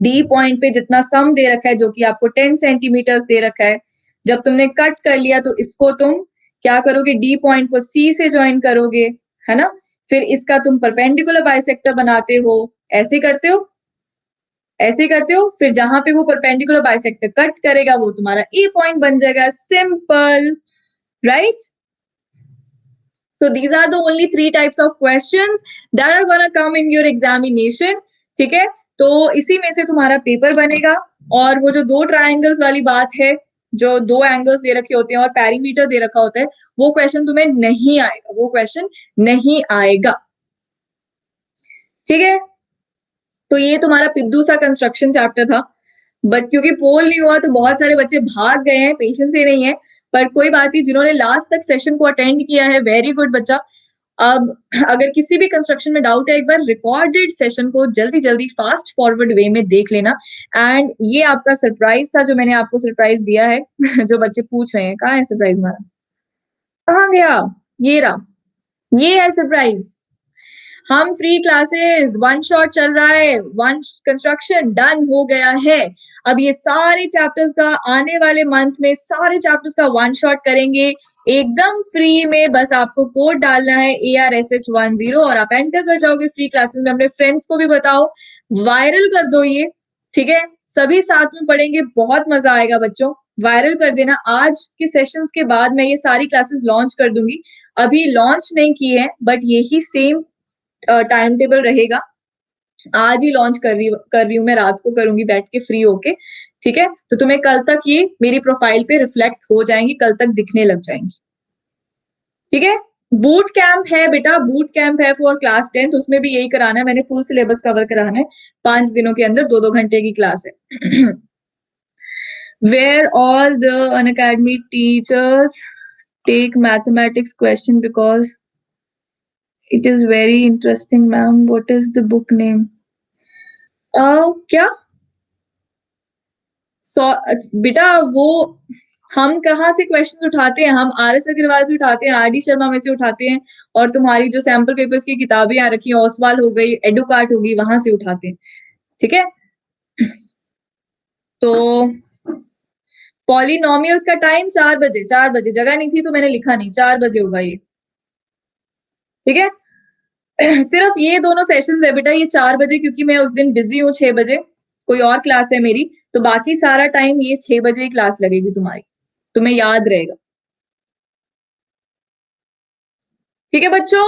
डी पॉइंट पे जितना सम दे रखा है जो कि आपको 10 सेंटीमीटर दे रखा है, जब तुमने कट कर लिया तो इसको तुम क्या करोगे, डी पॉइंट को सी से ज्वाइन करोगे, है ना, फिर इसका तुम परपेंडिकुलर बाइसेक्टर बनाते हो, ऐसे करते हो, ऐसे करते हो, फिर जहां पे वो परपेंडिकुलर बाइसेक्टर कट करेगा वो तुम्हारा ए पॉइंट बन जाएगा, simple, right. So these are the only 3 types of questions that are gonna come in your examination, ठीक है, तो इसी में से तुम्हारा पेपर बनेगा, और वो जो 2 ट्रायंगल्स वाली बात है, जो 2 एंगल्स दे रखे होते हैं और पेरीमीटर दे रखा होता है, वो क्वेश्चन तुम्हें नहीं आएगा, वो क्वेश्चन नहीं आएगा, ठीक है। तो ये तुम्हारा पिद्दू सा कंस्ट्रक्शन चैप्टर था, बट क्योंकि पोल नहीं हुआ तो बहुत सारे बच्चे भाग गए हैं, पेशेंस ही नहीं है, पर कोई बात नहीं, जिन्होंने लास्ट तक सेशन को अटेंड किया है, वेरी गुड बच्चा। अब अगर किसी भी कंस्ट्रक्शन में डाउट है, एक बार रिकॉर्डेड सेशन को जल्दी जल्दी फास्ट फॉरवर्ड वे में देख लेना, एंड ये आपका सरप्राइज था जो मैंने आपको सरप्राइज दिया है। जो बच्चे पूछ रहे हैं कहाँ है सरप्राइज हमारा, कहाँ गया, ये रहा, ये है सरप्राइज, हम फ्री क्लासेस, वन शॉट चल रहा है, वन कंस्ट्रक्शन डन हो गया है, अब ये सारे चैप्टर्स का आने वाले मंथ में सारे चैप्टर्स का वन शॉट करेंगे एकदम फ्री में, बस आपको कोड डालना है ARSH10 और आप एंटर कर जाओगे फ्री क्लासेस में, अपने फ्रेंड्स को भी बताओ, वायरल कर दो ये, ठीक है, सभी साथ में पढ़ेंगे, बहुत मजा आएगा बच्चों, वायरल कर देना। आज के सेशंस के बाद मैं ये सारी क्लासेस लॉन्च कर दूंगी, अभी लॉन्च नहीं की है, बट यही सेम टाइम टेबल रहेगा, आज ही लॉन्च कर रही हूँ मैं, रात को करूंगी बैठ के फ्री होके, ठीक है, तो तुम्हें कल तक ये मेरी प्रोफाइल पे रिफ्लेक्ट हो जाएंगी, कल तक दिखने लग जाएंगी, ठीक है। बूट कैंप है बेटा, बूट कैंप है फॉर क्लास 10, उसमें भी यही कराना है, मैंने फुल सिलेबस कवर कराना है, 5 दिनों के अंदर 2-2 घंटे की क्लास है। Where all the unacademy teachers take mathematics question because it is very interesting ma'am, what is the book name? क्या बेटा, वो हम कहाँ से क्वेश्चन उठाते हैं, हम RS अग्रवाल से उठाते हैं, RD शर्मा में से उठाते हैं, और तुम्हारी जो सैंपल पेपर्स की किताबें आ रखी हैं, ओसवाल हो गई, एडुकार्ट होगी, वहां से उठाते हैं, ठीक है। तो पॉलिनोमियल्स का टाइम 4 बजे, 4 बजे। जगह नहीं थी तो मैंने लिखा नहीं, 4 बजे होगा ये। ठीक है? सिर्फ ये दोनों सेशंस है बेटा, ये 4 बजे, क्योंकि मैं उस दिन बिज़ी हूँ 6 बजे, कोई और क्लास है मेरी, तो बाकी सारा टाइम ये 6 बजे ही क्लास लगेगी तुम्हारी। तुम्हें याद रहेगा। ठीक है बच्चों?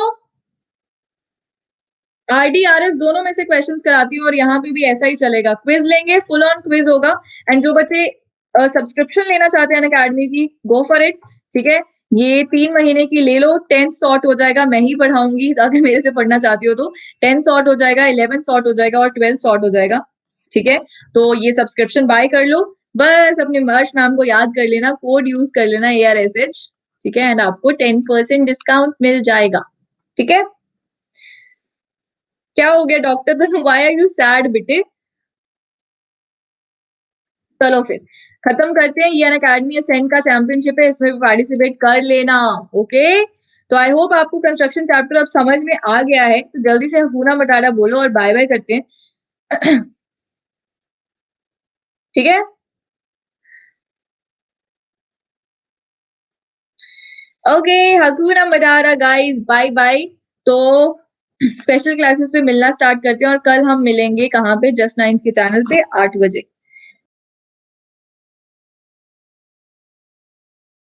आरडी, आरएस दोनों में से क्वेश्चंस कराती हूँ और यहाँ पे भी ऐसा ही चलेगा। क्विज लेंगे, फुल ऑन क्विज होगा। एंड जो बच्चे सब्सक्रिप्शन लेना चाहते हैं अनअकैडमी की, गो फॉर इट। ठीक है? ये 3 महीने की ले लो, 10th सॉर्ट हो जाएगा, मैं ही पढ़ाऊंगी अगर मेरे से पढ़ना चाहती हो तो। 10th सॉर्ट हो जाएगा, 11th सॉर्ट हो जाएगा और 12th सॉर्ट हो जाएगा। ठीक है? तो ये सब्सक्रिप्शन बाय कर लो। बस अपने मर्श मैम को याद कर लेना, कोड यूज कर लेना ARSH। ठीक है? एंड आपको 10% डिस्काउंट मिल जाएगा। ठीक है? क्या हो गया doctor Tanu, why are you sad बेटे? चलो फिर खत्म करते हैं। ये अनअकैडमी असेंट का चैंपियनशिप है, इसमें भी पार्टिसिपेट कर लेना। ओके, तो आई होप आपको कंस्ट्रक्शन चैप्टर अब समझ में आ गया है। तो जल्दी से हकूना मटारा बोलो और बाय बाय करते हैं। ठीक है? Okay, hakuna matata guys, bye bye. तो स्पेशल क्लासेस पे मिलना स्टार्ट करते हैं और कल हम मिलेंगे कहाँ पे? जस्ट नाइन्थ के चैनल पे 8 बजे।